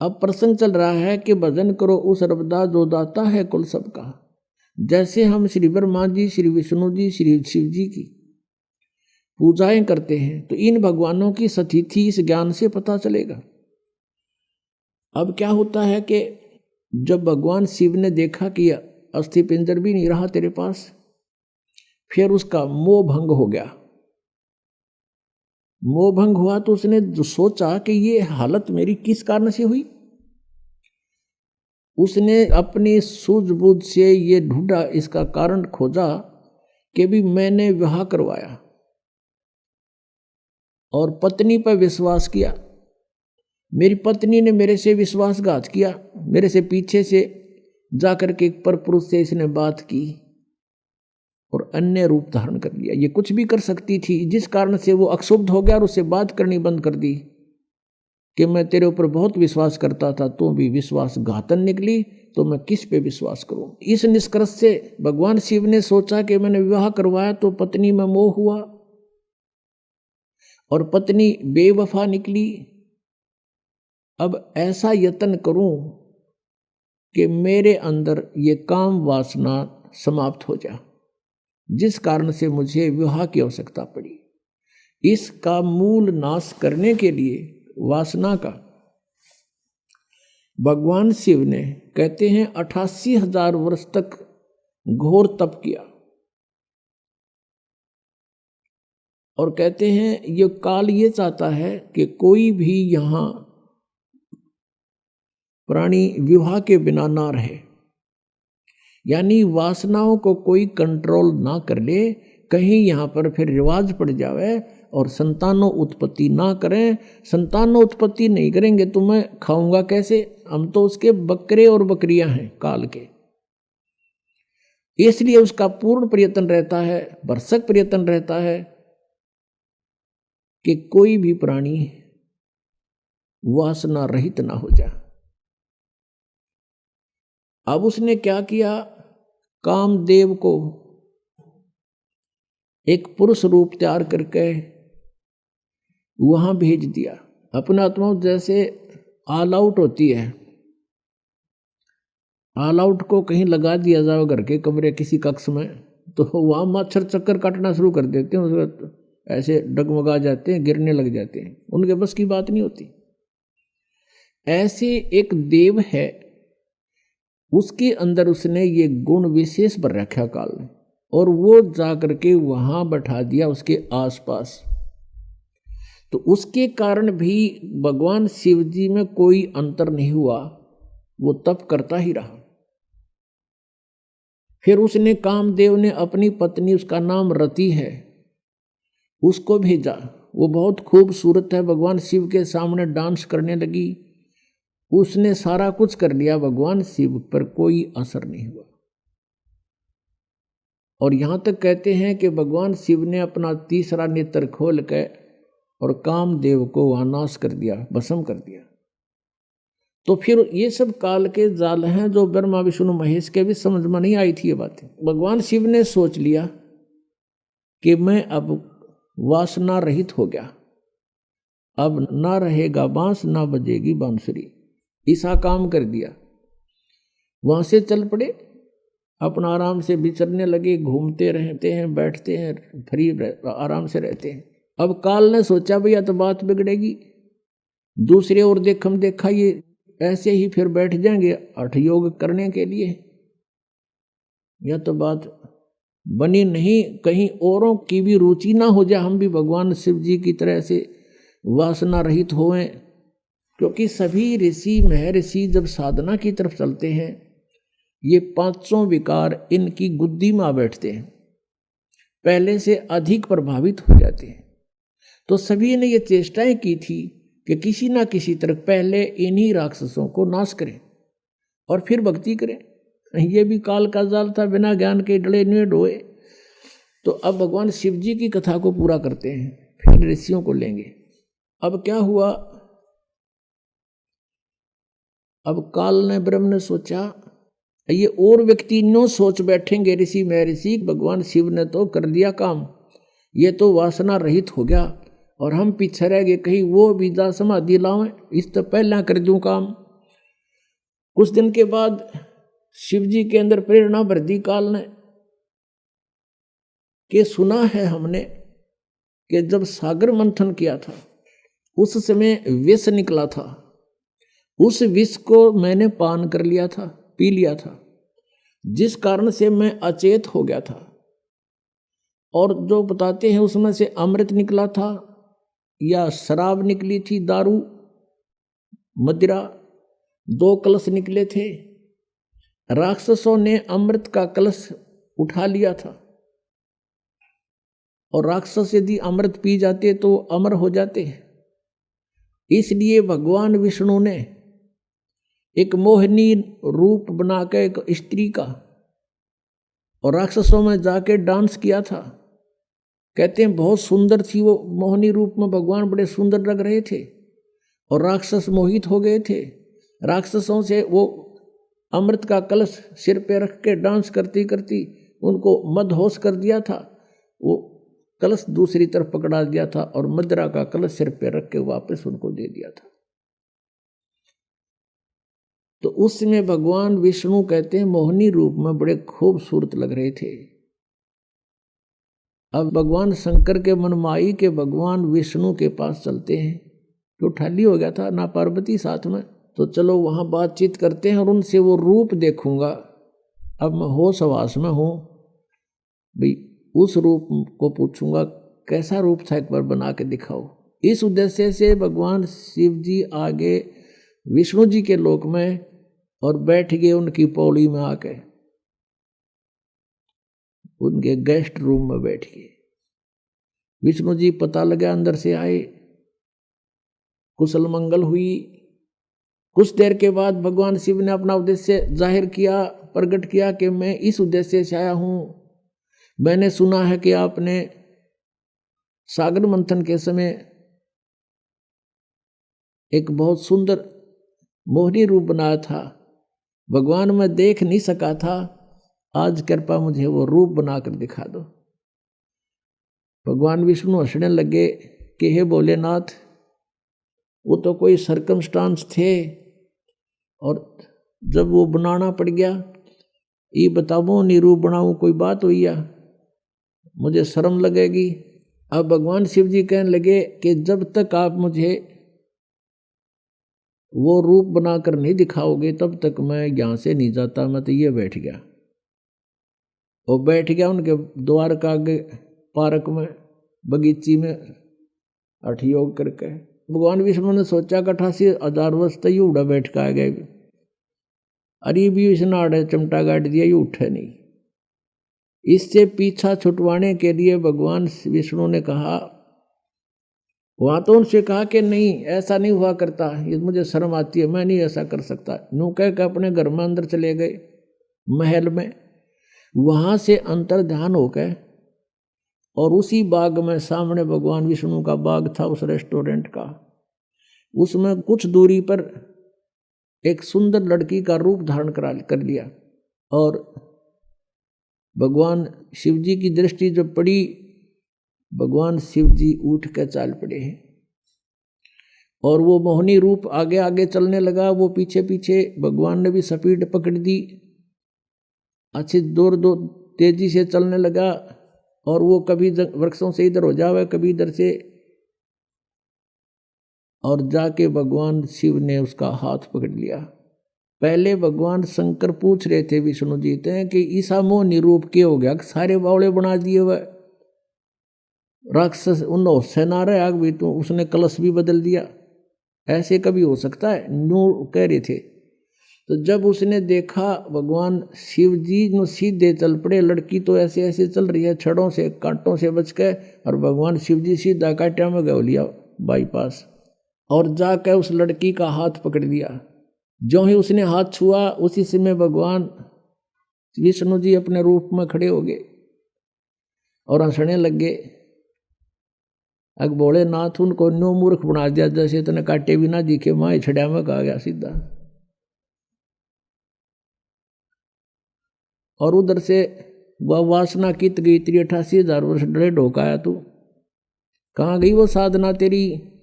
अब प्रसंग चल रहा है कि भजन करो उस रबदा जो दाता है कुल सबका। जैसे हम श्री ब्रह्मा जी, श्री विष्णु जी, श्री शिव जी की पूजाएं करते हैं तो इन भगवानों की सतिथि इस ज्ञान से पता चलेगा। अब क्या होता है कि जब भगवान शिव ने देखा कि अस्थि पिंजर भी नहीं रहा तेरे पास, फिर उसका मोह भंग हो गया। मोह भंग हुआ तो उसने जो सोचा कि ये हालत मेरी किस कारण से हुई। उसने अपनी सूझबूझ से ये ढूंढा, इसका कारण खोजा कि भी मैंने विवाह करवाया और पत्नी पर विश्वास किया। मेरी पत्नी ने मेरे से विश्वासघात किया, मेरे से पीछे से जाकर के एक परपुरुष से इसने बात की और अन्य रूप धारण कर लिया। ये कुछ भी कर सकती थी, जिस कारण से वो अक्षुब्ध हो गया और उससे बात करनी बंद कर दी कि मैं तेरे ऊपर बहुत विश्वास करता था, तो भी विश्वासघातन निकली, तो मैं किस पे विश्वास करूं। इस निष्कर्ष से भगवान शिव ने सोचा कि मैंने विवाह करवाया तो पत्नी में मोह हुआ और पत्नी बेवफा निकली। अब ऐसा यत्न करूं कि मेरे अंदर ये काम वासना समाप्त हो जाए, जिस कारण से मुझे विवाह की आवश्यकता पड़ी। इसका मूल नाश करने के लिए वासना का भगवान शिव ने कहते हैं 88,000 वर्ष तक घोर तप किया और कहते हैं ये काल ये चाहता है कि कोई भी यहां प्राणी विवाह के बिना ना रहे, यानी वासनाओं को कोई कंट्रोल ना कर ले। कहीं यहाँ पर फिर रिवाज पड़ जावे और संतानों उत्पत्ति ना करें। संतानों उत्पत्ति नहीं करेंगे तो मैं खाऊंगा कैसे? हम तो उसके बकरे और बकरियां हैं काल के। इसलिए उसका पूर्ण प्रयत्न रहता है, भरसक प्रयत्न रहता है कि कोई भी प्राणी वासना रहित ना हो जाए। अब उसने क्या किया, कामदेव को एक पुरुष रूप तैयार करके वहां भेज दिया। अपना आत्मा जैसे ऑल आउट होती है, ऑल आउट को कहीं लगा दिया जाए घर के कमरे किसी कक्ष में, तो वहां मच्छर चक्कर काटना शुरू कर देते हैं, ऐसे डगमगा जाते हैं, गिरने लग जाते हैं, उनके बस की बात नहीं होती। ऐसे एक देव है, उसके अंदर उसने ये गुण विशेष पर रखा काल ने, और वो जाकर के वहां बैठा दिया उसके आसपास। तो उसके कारण भी भगवान शिव जी में कोई अंतर नहीं हुआ, वो तप करता ही रहा। फिर उसने कामदेव ने अपनी पत्नी, उसका नाम रति है, उसको भेजा। वो बहुत खूबसूरत है, भगवान शिव के सामने डांस करने लगी। उसने सारा कुछ कर लिया, भगवान शिव पर कोई असर नहीं हुआ। और यहां तक कहते हैं कि भगवान शिव ने अपना तीसरा नेत्र खोल के और कामदेव को वहां नाश कर दिया, भस्म कर दिया। तो फिर ये सब काल के जाल हैं जो ब्रह्मा विष्णु महेश के भी समझ में नहीं आई थी ये बातें। भगवान शिव ने सोच लिया कि मैं अब वासना रहित हो गया, अब ना रहेगा बांस ना बजेगी बांसुरी, ऐसा काम कर दिया। वहां से चल पड़े, अपना आराम से विचरने लगे, घूमते रहते हैं, बैठते हैं, फ्री आराम से रहते हैं। अब काल ने सोचा भैया तो बात बिगड़ेगी, दूसरे और देखा ये ऐसे ही फिर बैठ जाएंगे हठ योग करने के लिए, यह तो बात बनी नहीं। कहीं औरों की भी रुचि ना हो जाए, हम भी भगवान शिव जी की तरह से वासना रहित होएं। क्योंकि सभी ऋषि महर्षि जब साधना की तरफ चलते हैं, ये पांचों विकार इनकी गुद्दी में आ बैठते हैं, पहले से अधिक प्रभावित हो जाते हैं। तो सभी ने ये चेष्टाएं की थी कि किसी ना किसी तरह पहले इन्हीं राक्षसों को नाश करें और फिर भक्ति करें। ये भी काल का जाल था, बिना ज्ञान के डले नहीं डोए। तो अब भगवान शिव जी की कथा को पूरा करते हैं, फिर ऋषियों को लेंगे। अब क्या हुआ, अब काल ने ब्रह्म ने सोचा, ये और व्यक्ति नो सोच बैठेंगे ऋषि महर्षि, भगवान शिव ने तो कर दिया काम, ये तो वासना रहित हो गया और हम पीछे रह गए, कहीं वो विद्या समाधि लावें, इस तो पहला कर दूं काम। कुछ दिन के बाद शिव जी के अंदर प्रेरणा भर दी काल ने कि सुना है हमने कि जब सागर मंथन किया था उस समय विष निकला था, उस विष को मैंने पान कर लिया था, पी लिया था, जिस कारण से मैं अचेत हो गया था। और जो बताते हैं उसमें से अमृत निकला था या शराब निकली थी, दारू मदिरा, 2 कलश निकले थे। राक्षसों ने अमृत का कलश उठा लिया था और राक्षस यदि अमृत पी जाते तो अमर हो जाते। इसलिए भगवान विष्णु ने एक मोहिनी रूप बनाकर एक स्त्री का और राक्षसों में जाके डांस किया था। कहते हैं बहुत सुंदर थी वो मोहिनी रूप में, भगवान बड़े सुंदर लग रहे थे और राक्षस मोहित हो गए थे। राक्षसों से वो अमृत का कलश सिर पे रख के डांस करती करती उनको मदहोश कर दिया था। वो कलश दूसरी तरफ पकड़ा दिया था और मदिरा का कलश सिर पे रख के वापस उनको दे दिया था। तो उस समय भगवान विष्णु कहते हैं मोहिनी रूप में बड़े खूबसूरत लग रहे थे। अब भगवान शंकर के मनमाई के भगवान विष्णु के पास चलते हैं, तो ठाली हो गया था ना पार्वती साथ में, तो चलो वहां बातचीत करते हैं और उनसे वो रूप देखूंगा। अब मैं होश हवास में हूं भाई, उस रूप को पूछूंगा कैसा रूप था, एक बार बना के दिखाओ। इस उद्देश्य से भगवान शिव जी आगे विष्णु जी के लोक में और बैठ गए उनकी पौड़ी में आके, उनके गेस्ट रूम में बैठ गए। विष्णु जी पता लगा अंदर से आए, कुशल मंगल हुई। कुछ देर के बाद भगवान शिव ने अपना उद्देश्य जाहिर किया, प्रकट किया कि मैं इस उद्देश्य से आया हूं। मैंने सुना है कि आपने सागर मंथन के समय एक बहुत सुंदर मोहिनी रूप बनाया था। भगवान मैं देख नहीं सका था, आज कृपा मुझे वो रूप बनाकर दिखा दो। भगवान विष्णु हंसने लगे कि हे भोलेनाथ, वो तो कोई सर्कमस्टांस थे और जब वो बनाना पड़ गया, ये बताओ नी रूप बनाऊं, कोई बात हुई या मुझे शर्म लगेगी। अब भगवान शिव जी कहने लगे कि जब तक आप मुझे वो रूप बनाकर नहीं दिखाओगे तब तक मैं यहाँ से नहीं जाता। मैं तो ये बैठ गया और बैठ गया उनके द्वार का आगे पार्क में, बगीची में हठ योग करके। भगवान विष्णु ने सोचा कि 88,000 वर्ष तक ये उड़ा बैठ के आ गए, अरे भी इसने आड़े चमटा गाड़ दिया, ये उठे नहीं। इससे पीछा छुटवाने के लिए भगवान विष्णु ने कहा, वहां तो उनसे कहा कि नहीं ऐसा नहीं हुआ करता, ये मुझे शर्म आती है, मैं नहीं ऐसा कर सकता। यूं कह के अपने घर में अंदर चले गए महल में। वहां से अंतर ध्यान होकर और उसी बाग में, सामने भगवान विष्णु का बाग था उस रेस्टोरेंट का, उसमें कुछ दूरी पर एक सुंदर लड़की का रूप धारण कर लिया। और भगवान शिव जी की दृष्टि जब पड़ी, भगवान शिव जी उठ कर चाल पड़े हैं और वो मोहिनी रूप आगे आगे चलने लगा, वो पीछे पीछे। भगवान ने भी स्पीड पकड़ दी, अच्छी दूर तेजी से चलने लगा और वो कभी वृक्षों से इधर हो जावे, कभी इधर से, और जाके भगवान शिव ने उसका हाथ पकड़ लिया। पहले भगवान शंकर पूछ रहे थे विष्णु जी से कि ईसा मोहिनी रूप के हो गया, सारे बावले बना दिए हुए राक्षस, उन सेनारे आग भी, तो उसने कलश भी बदल दिया, ऐसे कभी हो सकता है? न्यू कह रहे थे। तो जब उसने देखा भगवान शिव जी नो सीधे चल पड़े, लड़की तो ऐसे ऐसे चल रही है छड़ों से कांटों से बच के, और भगवान शिव जी सीधा कांटा में गौ लिया बाईपास, और जाकर उस लड़की का हाथ पकड़ दिया। जो ही उसने हाथ छुआ उसी समय भगवान विष्णु जी अपने रूप में खड़े हो गए और हंसने लगे। अग भोलेनाथ उनको न्यू मूर्ख बना दिया, जैसे इतने काटे भी ना दिखे, माँ छड़िया में कहा गया सीधा। और उधर से वह वासना कित गई, 83,000 वर्ष डरे ढोकाया तू, कहाँ गई वो साधना तेरी?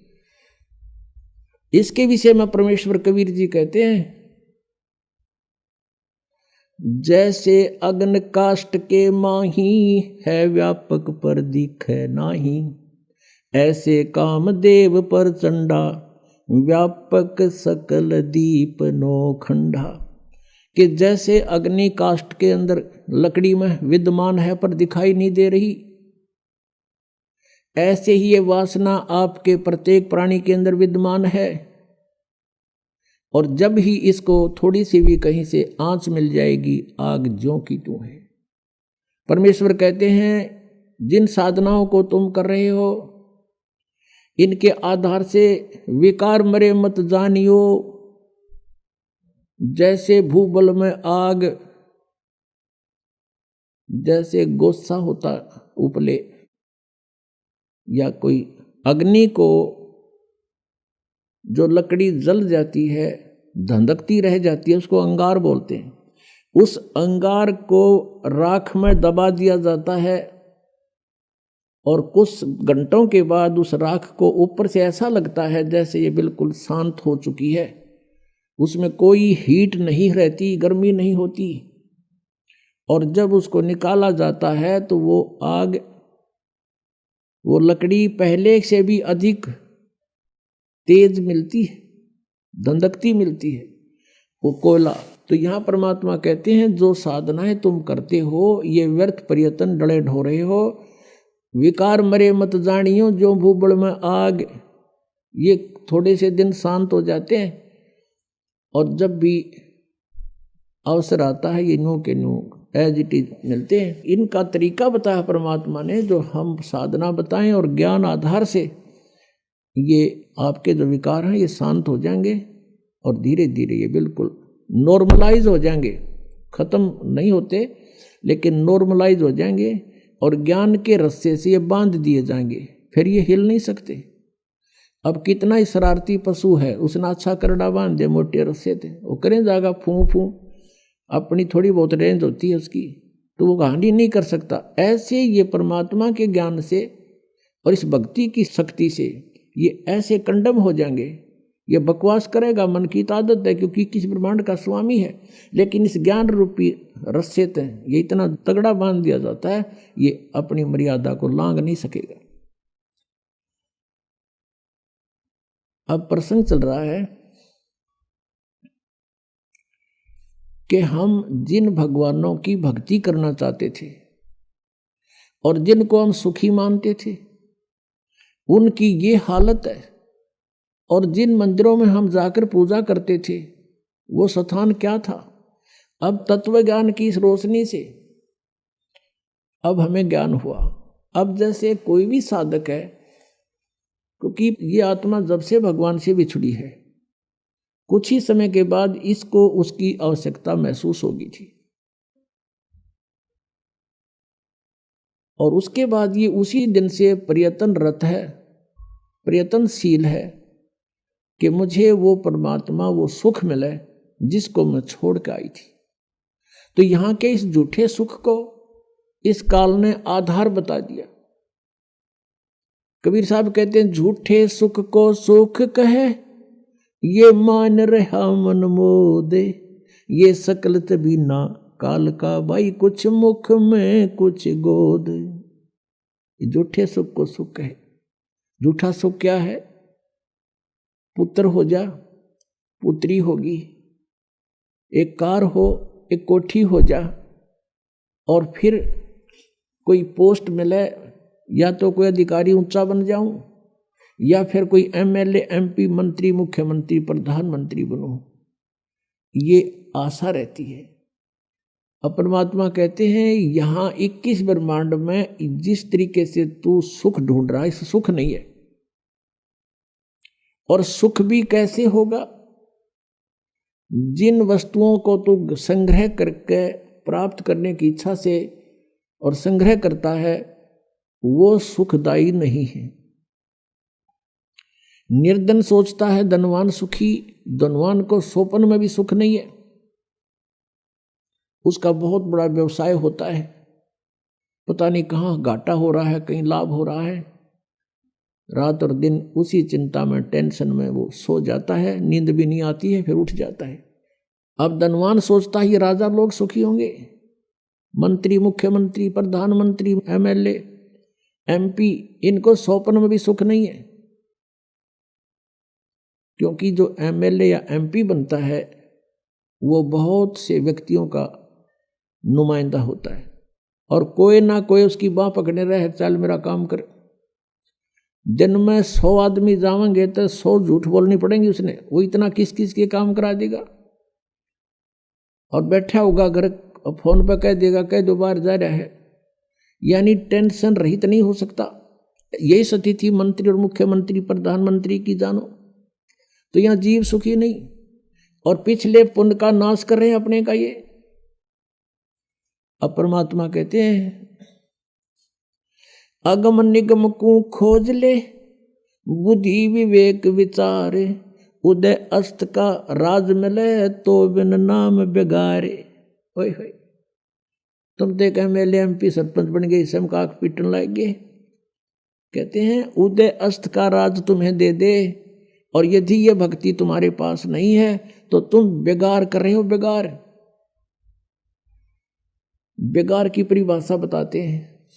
इसके विषय में परमेश्वर कबीर जी कहते हैं जैसे अग्न काष्ठ के माही, है व्यापक पर दिखे नाही। ऐसे कामदेव पर चंडा, व्यापक सकल दीप नौखंडा। कि जैसे अग्नि काष्ठ के अंदर लकड़ी में विद्यमान है पर दिखाई नहीं दे रही, ऐसे ही ये वासना आपके प्रत्येक प्राणी के अंदर विद्यमान है। और जब ही इसको थोड़ी सी भी कहीं से आंच मिल जाएगी, आग ज्यों की त्यों है। परमेश्वर कहते हैं जिन साधनाओं को तुम कर रहे हो, इनके आधार से विकार मरे मत जानियो। जैसे भूबल में आग, जैसे गोस्सा होता उपले, या कोई अग्नि को जो लकड़ी जल जाती है, धंधकती रह जाती है, उसको अंगार बोलते हैं। उस अंगार को राख में दबा दिया जाता है और कुछ घंटों के बाद उस राख को ऊपर से ऐसा लगता है जैसे ये बिल्कुल शांत हो चुकी है, उसमें कोई हीट नहीं रहती, गर्मी नहीं होती। और जब उसको निकाला जाता है तो वो आग, वो लकड़ी पहले से भी अधिक तेज मिलती है, धंधकती मिलती है, वो कोयला। तो यहाँ परमात्मा कहते हैं जो साधनाएं तुम करते हो ये व्यर्थ प्रयत्न डले ढो रहे हो। विकार मरे मत जानियो, जो भूबड़ में आग, ये थोड़े से दिन शांत हो जाते हैं और जब भी अवसर आता है ये न्यू के न्यू एज इट इज मिलते हैं। इनका तरीका बताया परमात्मा ने, जो हम साधना बताएं और ज्ञान आधार से ये आपके जो विकार हैं ये शांत हो जाएंगे और धीरे धीरे ये बिल्कुल नॉर्मलाइज हो जाएंगे। खत्म नहीं होते लेकिन नॉर्मलाइज हो जाएंगे और ज्ञान के रस्से से ये बांध दिए जाएंगे, फिर ये हिल नहीं सकते। अब कितना ही शरारती पशु है, उसने अच्छा करड़ा बांध दिया मोटे रस्से थे, वो करें जाएगा फूं फूं, अपनी थोड़ी बहुत रेंज होती है उसकी, तो वो हानि नहीं कर सकता। ऐसे ये परमात्मा के ज्ञान से और इस भक्ति की शक्ति से ये ऐसे कंडम हो जाएंगे। ये बकवास करेगा, मन की आदत है, क्योंकि किस ब्रह्मांड का स्वामी है, लेकिन इस ज्ञान रूपी रस्से से ये इतना तगड़ा बांध दिया जाता है, ये अपनी मर्यादा को लांघ नहीं सकेगा। अब प्रसंग चल रहा है कि हम जिन भगवानों की भक्ति करना चाहते थे और जिनको हम सुखी मानते थे, उनकी ये हालत है। और जिन मंदिरों में हम जाकर पूजा करते थे वो स्थान क्या था? अब तत्व ज्ञान की इस रोशनी से अब हमें ज्ञान हुआ। अब जैसे कोई भी साधक है, क्योंकि ये आत्मा जब से भगवान से बिछड़ी है, कुछ ही समय के बाद इसको उसकी आवश्यकता महसूस होगी थी, और उसके बाद ये उसी दिन से प्रयत्नरत है, प्रयत्नशील है कि मुझे वो परमात्मा, वो सुख मिले जिसको मैं छोड़ के आई थी। तो यहाँ के इस झूठे सुख को इस काल ने आधार बता दिया। कबीर साहब कहते हैं झूठे सुख को सुख कहे, ये मान रहा मन मोदे, ये सकल तभी ना काल का भाई, कुछ मुख में कुछ गोद। झूठे सुख को सुख कहे। झूठा सुख क्या है? पुत्र हो जा, पुत्री होगी, एक कार हो, एक कोठी हो जा, और फिर कोई पोस्ट मिले, या तो कोई अधिकारी ऊंचा बन जाऊं, या फिर कोई एमएलए, एमपी, मंत्री, मुख्यमंत्री, प्रधानमंत्री बनूं, ये आशा रहती है। अब परमात्मा कहते हैं यहाँ 21 ब्रह्मांड में जिस तरीके से तू सुख ढूंढ रहा है, इस सुख नहीं है। और सुख भी कैसे होगा? जिन वस्तुओं को तू संग्रह करके प्राप्त करने की इच्छा से और संग्रह करता है, वो सुखदायी नहीं है। निर्धन सोचता है धनवान सुखी, धनवान को सोपन में भी सुख नहीं है। उसका बहुत बड़ा व्यवसाय होता है, पता नहीं कहाँ घाटा हो रहा है, कहीं लाभ हो रहा है। रात और दिन उसी चिंता में, टेंशन में वो सो जाता है, नींद भी नहीं आती है, फिर उठ जाता है। अब धनवान सोचता ही राजा लोग सुखी होंगे, मंत्री, मुख्यमंत्री, प्रधानमंत्री, एमएलए, एमपी, इनको स्वप्न में भी सुख नहीं है। क्योंकि जो एमएलए या एमपी बनता है वो बहुत से व्यक्तियों का नुमाइंदा होता है, और कोई ना कोई उसकी बाह पकड़ने रहे, चल मेरा काम कर। दिन में 100 आदमी जावेंगे तो 100 झूठ बोलनी पड़ेंगी उसने, वो इतना किस किस के काम करा देगा। और बैठा होगा घर, फोन पर कह देगा, कह दो बाहर जा रहा है, यानी टेंशन रहित नहीं हो सकता। यही स्थिति मंत्री और मुख्यमंत्री, प्रधानमंत्री की जानो, तो यहां जीव सुखी नहीं, और पिछले पुण्य का नाश कर रहे हैं अपने का ये। अब परमात्मा कहते हैं, अगम निगम को खोज ले, बुद्धि विवेक विचार, उदय अस्त का राज मिले, तो बिन नाम बेगारे। ओए होए, तुम देख एमएलए, एमपी, सरपंच बन गए, इसम का पीटन लग गए। कहते हैं उदय अस्त का राज तुम्हें दे दे, और यदि ये भक्ति तुम्हारे पास नहीं है तो तुम बेगार कर रहे हो। बेगार, बेगार की परिभाषा बताते हैं।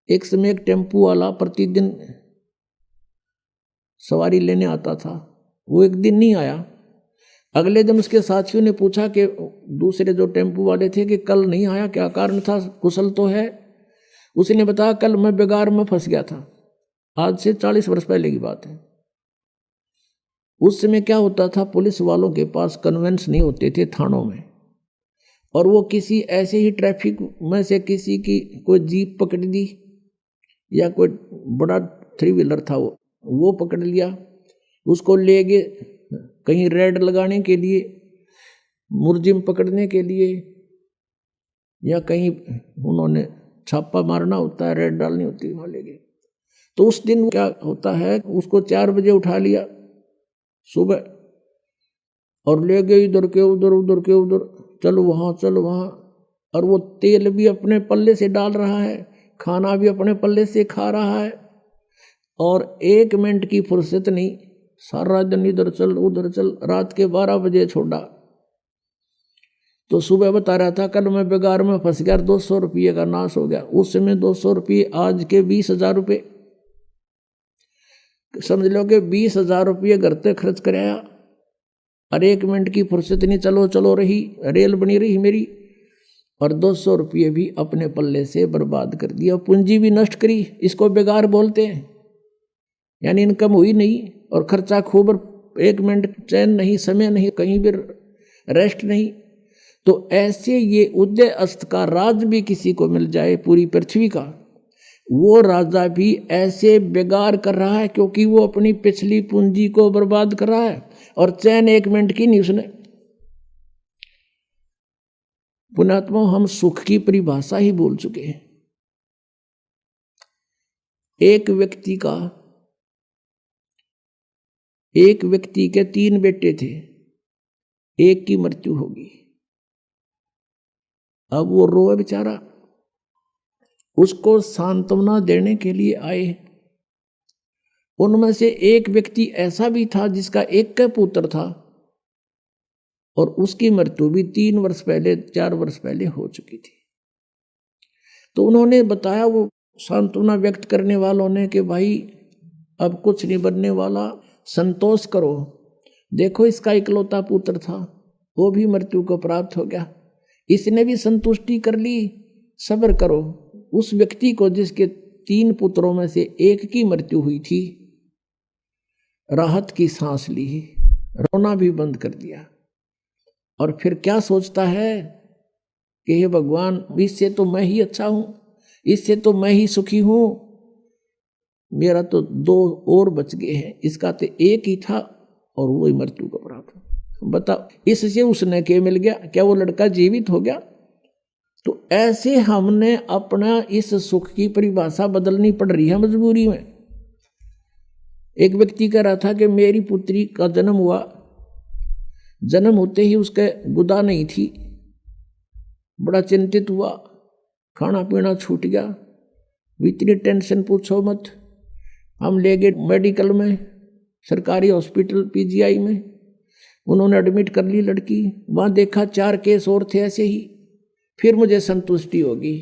एक समय एक टेम्पू वाला प्रतिदिन सवारी लेने आता था, वो एक दिन नहीं आया। अगले दिन उसके साथियों ने पूछा कि दूसरे जो टेम्पू वाले थे कि कल नहीं आया, क्या कारण था, कुशल तो है। उसने बताया, कल मैं बेगार में फंस गया था। आज से 40 वर्ष पहले की बात है। उस समय क्या होता था, पुलिस वालों के पास कन्वेंस नहीं होते थे थानों में, और वो किसी ऐसे ही ट्रैफिक में से किसी की कोई जीप पकड़ दी, या कोई बड़ा 3 व्हीलर था वो पकड़ लिया, उसको ले गए कहीं रेड लगाने के लिए, मुर्जिम पकड़ने के लिए, या कहीं उन्होंने छापा मारना होता है, रेड डालनी होती है, वहाँ ले गए। तो उस दिन क्या होता है, उसको 4 बजे उठा लिया सुबह, और ले गए इधर के उधर, उधर के उधर, चलो वहाँ चलो वहाँ। और वो तेल भी अपने पल्ले से डाल रहा है, खाना भी अपने पल्ले से खा रहा है, और 1 मिनट की फुर्सत नहीं, सारा दिन इधर चल उधर चल। रात के 12 बजे छोड़ा, तो सुबह बता रहा था, कल मैं बेगार में फंस गया, 200 रुपये का नाश हो गया। उस समय 200 रुपये आज के 20,000 रुपये, समझ लो कि 20,000 रुपये घर पे खर्च कराया, और 1 मिनट की फुर्सत नहीं, चलो चलो रही, रेल बनी रही मेरी, और 200 रुपये भी अपने पल्ले से बर्बाद कर दिया, पूंजी भी नष्ट करी। इसको बेगार बोलते हैं, यानी इनकम हुई नहीं और खर्चा खूब, 1 मिनट चैन नहीं, समय नहीं, कहीं भी रेस्ट नहीं। तो ऐसे ये उदय अस्त का राज भी किसी को मिल जाए पूरी पृथ्वी का, वो राजा भी ऐसे बेगार कर रहा है, क्योंकि वो अपनी पिछली पूंजी को बर्बाद कर रहा है, और चैन 1 मिनट की नहीं उसने। पुण्यात्मा, हम सुख की परिभाषा ही बोल चुके हैं। एक व्यक्ति के 3 बेटे थे, एक की मृत्यु होगी। अब वो रोए बेचारा, उसको सांत्वना देने के लिए आए। उनमें से एक व्यक्ति ऐसा भी था जिसका एक का पुत्र था, और उसकी मृत्यु भी 3 वर्ष पहले, 4 वर्ष पहले हो चुकी थी। तो उन्होंने बताया, वो सांत्वना व्यक्त करने वालों ने, कि भाई अब कुछ नहीं बनने वाला, संतोष करो, देखो इसका इकलौता पुत्र था, वो भी मृत्यु को प्राप्त हो गया, इसने भी संतुष्टि कर ली, सब्र करो। उस व्यक्ति को जिसके 3 पुत्रों में से एक की मृत्यु हुई थी, राहत की सांस ली, रोना भी बंद कर दिया, और फिर क्या सोचता है कि हे भगवान, इससे तो मैं ही अच्छा हूं, इससे तो मैं ही सुखी हूं, मेरा तो 2 और बच गए हैं, इसका तो एक ही था और वो ही मृत्यु को प्राप्त। बताओ, इससे उसने क्या मिल गया? क्या वो लड़का जीवित हो गया? तो ऐसे हमने अपना इस सुख की परिभाषा बदलनी पड़ रही है मजबूरी में। एक व्यक्ति कह रहा था कि मेरी पुत्री का जन्म हुआ, जन्म होते ही उसके गुदा नहीं थी, बड़ा चिंतित हुआ, खाना पीना छूट गया, इतनी टेंशन पूछो मत। हम ले गए मेडिकल में, सरकारी हॉस्पिटल पीजीआई में, उन्होंने एडमिट कर ली लड़की, वहाँ देखा 4 केस और थे ऐसे ही, फिर मुझे संतुष्टि होगी,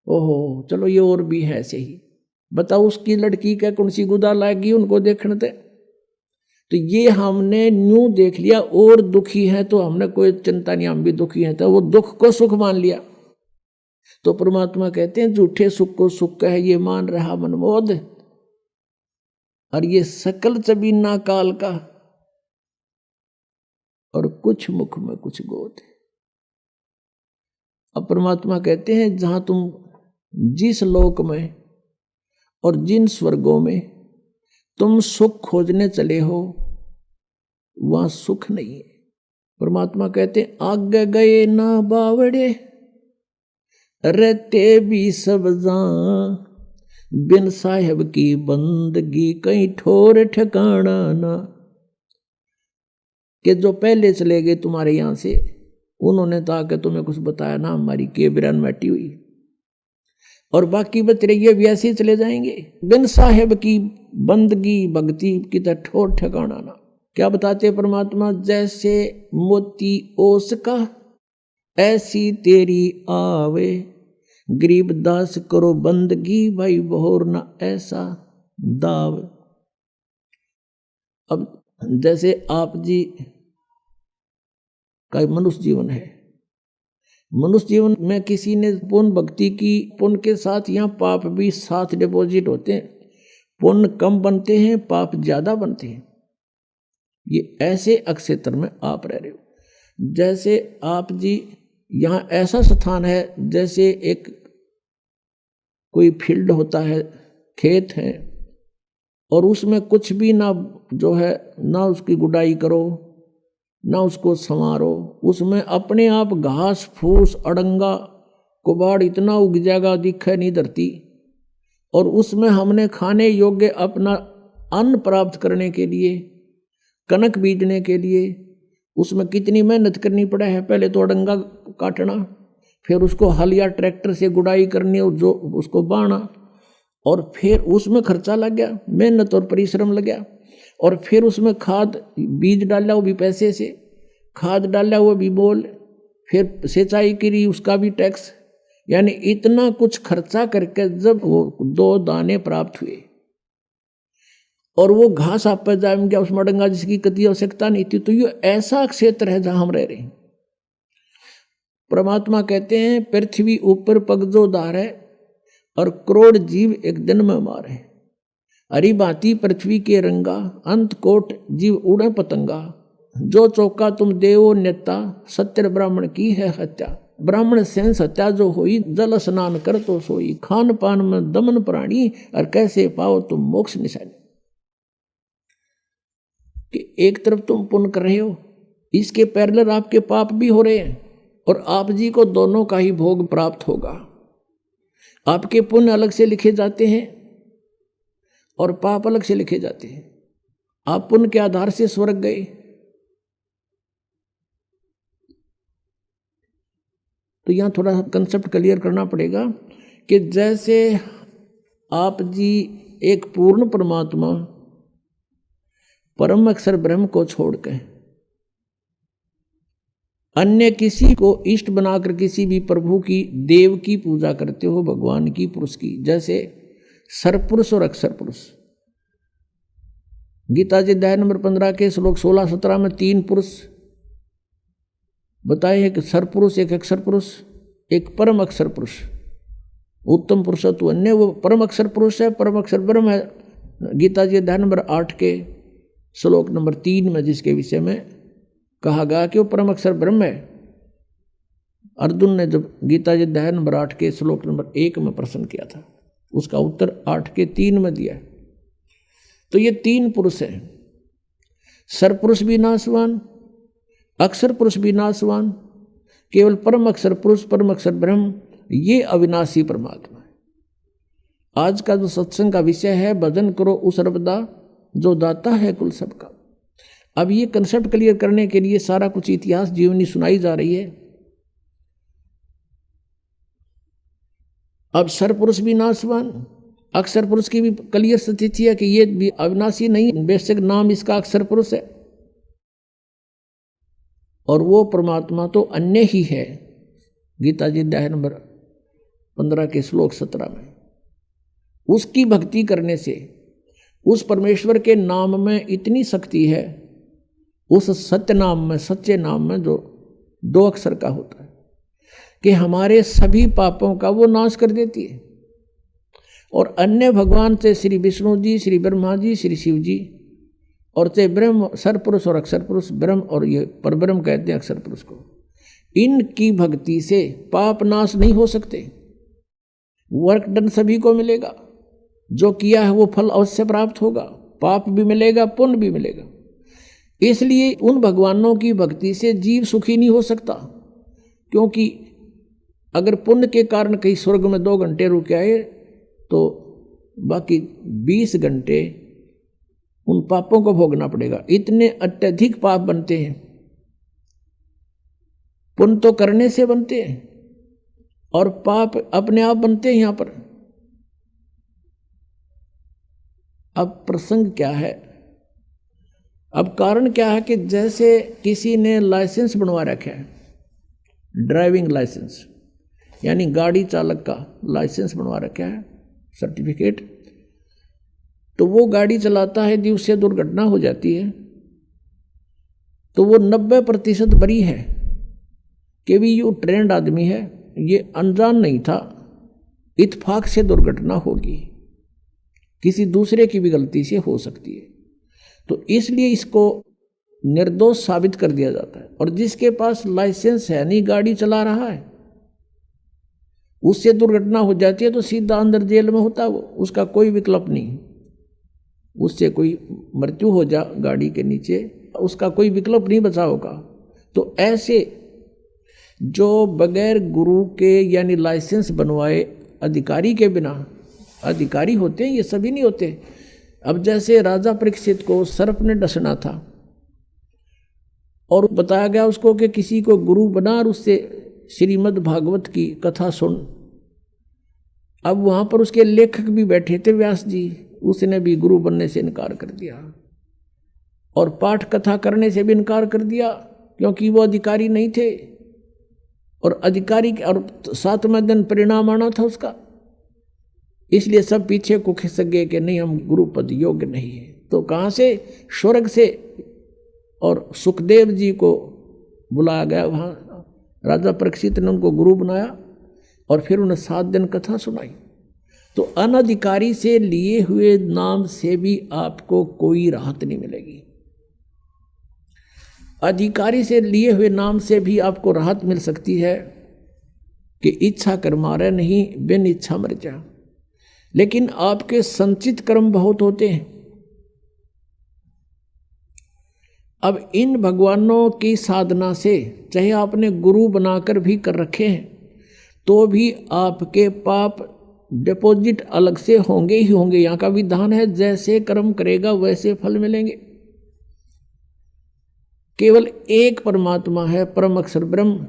ओहो चलो ये और भी है ऐसे ही। बताओ उसकी लड़की क्या कौन सी गुदा लाएगी उनको देखने थे। तो ये हमने न्यू देख लिया, और दुखी है तो हमने कोई चिंता नहीं, हम भी दुखी हैं, तो वो दुख को सुख मान लिया। तो परमात्मा कहते हैं झूठे सुख को सुख है ये मान रहा मनमोद, और ये सकल चबीना काल का, और कुछ मुख में कुछ गोद। अब परमात्मा कहते हैं जहां तुम जिस लोक में और जिन स्वर्गों में तुम सुख खोजने चले हो वहां सुख नहीं है। परमात्मा कहते हैं आगे गए ना बावड़े, रहते भी सब जान, बिन साहेब की बंदगी कहीं ठोर ठिकाना ना। कि जो पहले चले गए तुम्हारे यहां से, उन्होंने तो आके तुम्हें कुछ बताया ना, हमारी केबरन मैटी हुई, और बाकी बच रही भी ऐसे ही चले जाएंगे। बिन साहेब की बंदगी भक्ति की तो ठोर ठिकाना ना। क्या बताते परमात्मा, जैसे मोती ओस का ऐसी तेरी आवे, गरीब दास करो बंदगी भाई बहोर ना ऐसा दाव। अब जैसे आप जी का मनुष्य जीवन है, मनुष्य जीवन में किसी ने पुण्य भक्ति की, पुण्य के साथ यहाँ पाप भी साथ डिपॉजिट होते हैं, पुण्य कम बनते हैं पाप ज्यादा बनते हैं। ये ऐसे अक्षेत्र में आप रह रहे हो। जैसे आप जी यहाँ ऐसा स्थान है, जैसे एक कोई फील्ड होता है, खेत है, और उसमें कुछ भी ना जो है, ना उसकी गुडाई करो ना उसको संवारो, उसमें अपने आप घास फूस अड़ंगा कुबाड़ इतना उग जाएगा दिखे नहीं धरती, और उसमें हमने खाने योग्य अपना अन्न प्राप्त करने के लिए, कनक बीजने के लिए उसमें कितनी मेहनत करनी पड़े है। पहले तो अड़ंगा काटना, फिर उसको हल या ट्रैक्टर से गुड़ाई करनी और जो उसको बाना, और फिर उसमें खर्चा लग गया, मेहनत और परिश्रम लग गया, और फिर उसमें खाद बीज डाला वो भी पैसे से, खाद डाला वो भी बोल, फिर सिंचाई करी उसका भी टैक्स, यानी इतना कुछ खर्चा करके जब वो 2 दाने प्राप्त हुए, और वो घास आप पर जाएंगे उसमें अड़ंगा जिसकी कति आवश्यकता नहीं थी। तो ये ऐसा क्षेत्र है जहां हम रह रहे हैं। परमात्मा कहते हैं पृथ्वी ऊपर पग जो धारे, और करोड़ जीव एक दिन में मारे, हरी भांति पृथ्वी के रंगा, अंत कोट जीव उड़े पतंगा, जो चौका तुम देवो नेता, सत्य ब्राह्मण की है हत्या। ब्राह्मण सेंस हत्या जो हुई, जल स्नान कर तो सोई, खान पान में दमन प्राणी, और कैसे पाओ तुम मोक्ष निशानी। कि एक तरफ तुम पुण्य कर रहे हो, इसके पैरेलल आपके पाप भी हो रहे हैं, और आप जी को दोनों का ही भोग प्राप्त होगा। आपके पुण्य अलग से लिखे जाते हैं और पाप अलग से लिखे जाते हैं। आप पुण्य के आधार से स्वर्ग गए, तो यहां थोड़ा कंसेप्ट क्लियर करना पड़ेगा कि जैसे आप जी एक पूर्ण परमात्मा परम अक्षर ब्रह्म को छोड़कर अन्य किसी को इष्ट बनाकर किसी भी प्रभु की, देव की पूजा करते हो, भगवान की, पुरुष की, जैसे सरपुरुष और अक्षर पुरुष। गीता जी अध्याय नंबर 15 के श्लोक 16-17 में 3 पुरुष बताए हैं, कि सरपुरुष, एक अक्षर पुरुष, एक परम अक्षर पुरुष। उत्तम पुरुषत्व अन्य वो परम अक्षर पुरुष है, परम अक्षर ब्रह्म है। गीता जी अध्याय नंबर 8 के श्लोक नंबर 3 में जिसके विषय में कहा गया कि वो परम अक्षर ब्रह्म है। अर्जुन ने जब गीता जी अध्याय नंबर 8 के श्लोक नंबर 1 में प्रश्न किया था, उसका उत्तर 8 के 3 में दिया। तो ये 3 पुरुष हैं, सरपुरुष भी नाशवान, अक्षर पुरुष भी नाशवान, केवल परम अक्षर पुरुष, परम अक्षर ब्रह्म, ये अविनाशी परमात्मा है। आज का जो सत्संग का विषय है, भजन करो उस सर्वदा जो दाता है कुल सबका। अब ये कंसेप्ट क्लियर करने के लिए सारा कुछ इतिहास जीवनी सुनाई जा रही है। अब सरपुरुष भी नाशवान, अक्षर पुरुष की भी क्लियर स्थिति है कि ये भी अविनाशी नहीं, बेशक नाम इसका अक्षर पुरुष है। और वो परमात्मा तो अन्य ही है। गीता जी अध्याय नंबर 15 के श्लोक 17 में उसकी भक्ति करने से उस परमेश्वर के नाम में इतनी शक्ति है, उस सत्य नाम में, सच्चे नाम में जो 2 अक्षर का होता है, कि हमारे सभी पापों का वो नाश कर देती है। और अन्य भगवान से श्री विष्णु जी, श्री ब्रह्मा जी, श्री शिव जी, और से ब्रह्म सरपुरुष और अक्षर पुरुष, ब्रह्म और ये परब्रह्म कहते हैं अक्षर पुरुष को, इनकी भक्ति से पाप नाश नहीं हो सकते। वर्क डन सभी को मिलेगा, जो किया है वो फल अवश्य प्राप्त होगा, पाप भी मिलेगा, पुण्य भी मिलेगा। इसलिए उन भगवानों की भक्ति से जीव सुखी नहीं हो सकता, क्योंकि अगर पुण्य के कारण कहीं स्वर्ग में 2 घंटे रुक आए तो बाकी 20 घंटे उन पापों को भोगना पड़ेगा। इतने अत्यधिक पाप बनते हैं। पुण्य तो करने से बनते हैं और पाप अपने आप बनते हैं यहाँ पर। अब प्रसंग क्या है, अब कारण क्या है कि जैसे किसी ने लाइसेंस बनवा रखा है, ड्राइविंग लाइसेंस यानी गाड़ी चालक का लाइसेंस बनवा रखा है, सर्टिफिकेट, तो वो गाड़ी चलाता है, यदि उससे दुर्घटना हो जाती है तो वो 90% बरी है कि भी ये ट्रेंड आदमी है, ये अनजान नहीं था, इत्तेफाक से दुर्घटना होगी, किसी दूसरे की भी गलती से हो सकती है। तो इसलिए इसको निर्दोष साबित कर दिया जाता है। और जिसके पास लाइसेंस है, नहीं गाड़ी चला रहा है, उससे दुर्घटना हो जाती है तो सीधा अंदर जेल में होता है वो, उसका कोई विकल्प नहीं। उससे कोई मृत्यु हो जा गाड़ी के नीचे, उसका कोई विकल्प नहीं बचा होगा। तो ऐसे जो बगैर गुरु के यानी लाइसेंस बनवाए अधिकारी के बिना अधिकारी होते हैं, ये सभी नहीं होते। अब जैसे राजा परीक्षित को सर्प ने डसना था और बताया गया उसको कि किसी को गुरु बना और उससे श्रीमद् भागवत की कथा सुन। अब वहाँ पर उसके लेखक भी बैठे थे, व्यास जी, उसने भी गुरु बनने से इनकार कर दिया और पाठ कथा करने से भी इनकार कर दिया, क्योंकि वो अधिकारी नहीं थे। और अधिकारी और 7वें दिन परिणाम आना था उसका, इसलिए सब पीछे को खिसक गए कि नहीं, हम गुरु पद योग्य नहीं है। तो कहाँ से? स्वर्ग से। और सुखदेव जी को बुलाया गया, वहाँ राजा परीक्षित ने उनको गुरु बनाया और फिर उन्हें 7 दिन कथा सुनाई। तो अनधिकारी से लिए हुए नाम से भी आपको कोई राहत नहीं मिलेगी, अधिकारी से लिए हुए नाम से भी आपको राहत मिल सकती है कि इच्छा कर मारे नहीं, बिन इच्छा मर जा। लेकिन आपके संचित कर्म बहुत होते हैं। अब इन भगवानों की साधना से, चाहे आपने गुरु बनाकर भी कर रखे हैं, तो भी आपके पाप डिपॉजिट अलग से होंगे ही होंगे। यहाँ का विधान है, जैसे कर्म करेगा वैसे फल मिलेंगे। केवल एक परमात्मा है, परम अक्षर ब्रह्म,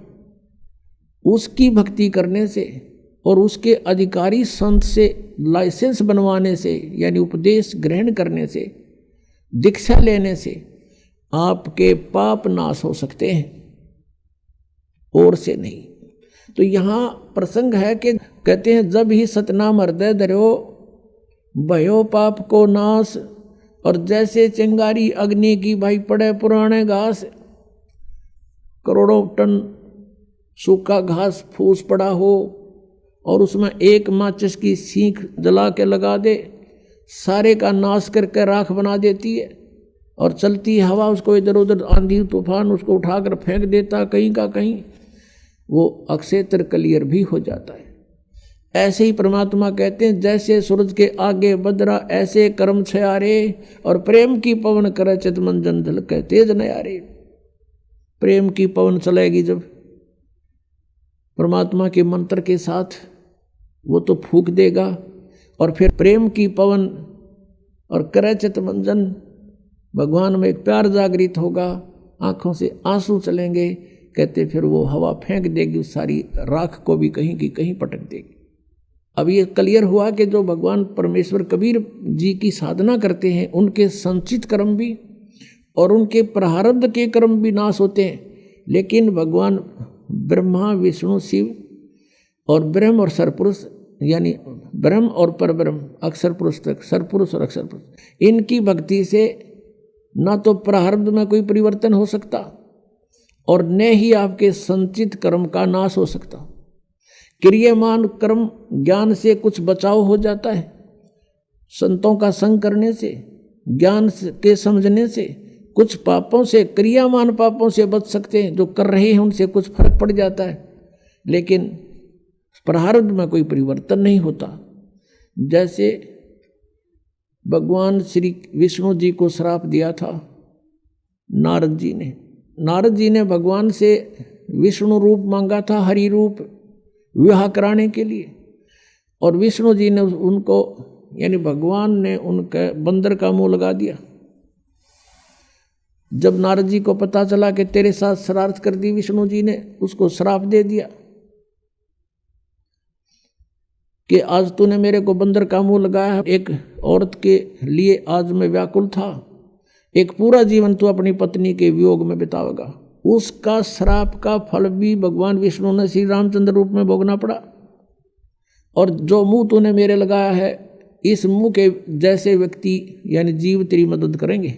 उसकी भक्ति करने से और उसके अधिकारी संत से लाइसेंस बनवाने से यानी उपदेश ग्रहण करने से, दीक्षा लेने से आपके पाप नाश हो सकते हैं, और से नहीं। तो यहाँ प्रसंग है कि कहते हैं, जब ही सतनाम हृदय धर्यो भयो पाप को नाश। और जैसे चिंगारी अग्नि की भाई पड़े पुराने घास, करोड़ों टन सूखा घास फूस पड़ा हो और उसमें एक माचिस की सीख जला के लगा दे, सारे का नाश करके राख बना देती है। और चलती हवा उसको इधर उधर, आंधी तूफान उसको उठाकर फेंक देता कहीं का कहीं, वो अक्षेत्र क्लियर भी हो जाता है। ऐसे ही परमात्मा कहते हैं, जैसे सूरज के आगे बदरा ऐसे कर्म छयारे, और प्रेम की पवन करे चित मन जन झलके तेज नयारे। प्रेम की पवन चलेगी जब परमात्मा के मंत्र के साथ, वो तो फूंक देगा और फिर प्रेम की पवन और करे चित मन जन, भगवान में एक प्यार जागृत होगा, आंखों से आंसू चलेंगे। कहते फिर वो हवा फेंक देगी, उस सारी राख को भी कहीं की कहीं पटक देगी। अब ये क्लियर हुआ कि जो भगवान परमेश्वर कबीर जी की साधना करते हैं, उनके संचित कर्म भी और उनके प्रारब्ध के कर्म भी नाश होते हैं। लेकिन भगवान ब्रह्मा विष्णु शिव और ब्रह्म और सरपुरुष यानी ब्रह्म और परब्रह्म अक्षर पुरुष तक सरपुरुष और अक्षर पुरुष, इनकी भक्ति से ना तो प्रारब्ध में कोई परिवर्तन हो सकता और न ही आपके संचित कर्म का नाश हो सकता। क्रियमान कर्म ज्ञान से कुछ बचाव हो जाता है, संतों का संग करने से, ज्ञान के समझने से कुछ पापों से, क्रियामान पापों से बच सकते हैं। जो कर रहे हैं उनसे कुछ फर्क पड़ जाता है, लेकिन प्रारब्ध में कोई परिवर्तन नहीं होता। जैसे भगवान श्री विष्णु जी को श्राप दिया था नारद जी ने भगवान से विष्णु रूप मांगा था, हरि रूप विवाह कराने के लिए, और विष्णु जी ने उनको यानी भगवान ने उनके बंदर का मुंह लगा दिया। जब नारद जी को पता चला कि तेरे साथ शरारत कर दी विष्णु जी ने, उसको श्राप दे दिया कि आज तूने मेरे को बंदर का मुंह लगाया। एक औरत के लिए आज मैं व्याकुल था, एक पूरा जीवन तू अपनी पत्नी के वियोग में बितावेगा। उसका श्राप का फल भी भगवान विष्णु ने श्री रामचंद्र रूप में भोगना पड़ा। और जो मुंह तूने मेरे लगाया है, इस मुंह के जैसे व्यक्ति यानी जीव तेरी मदद करेंगे।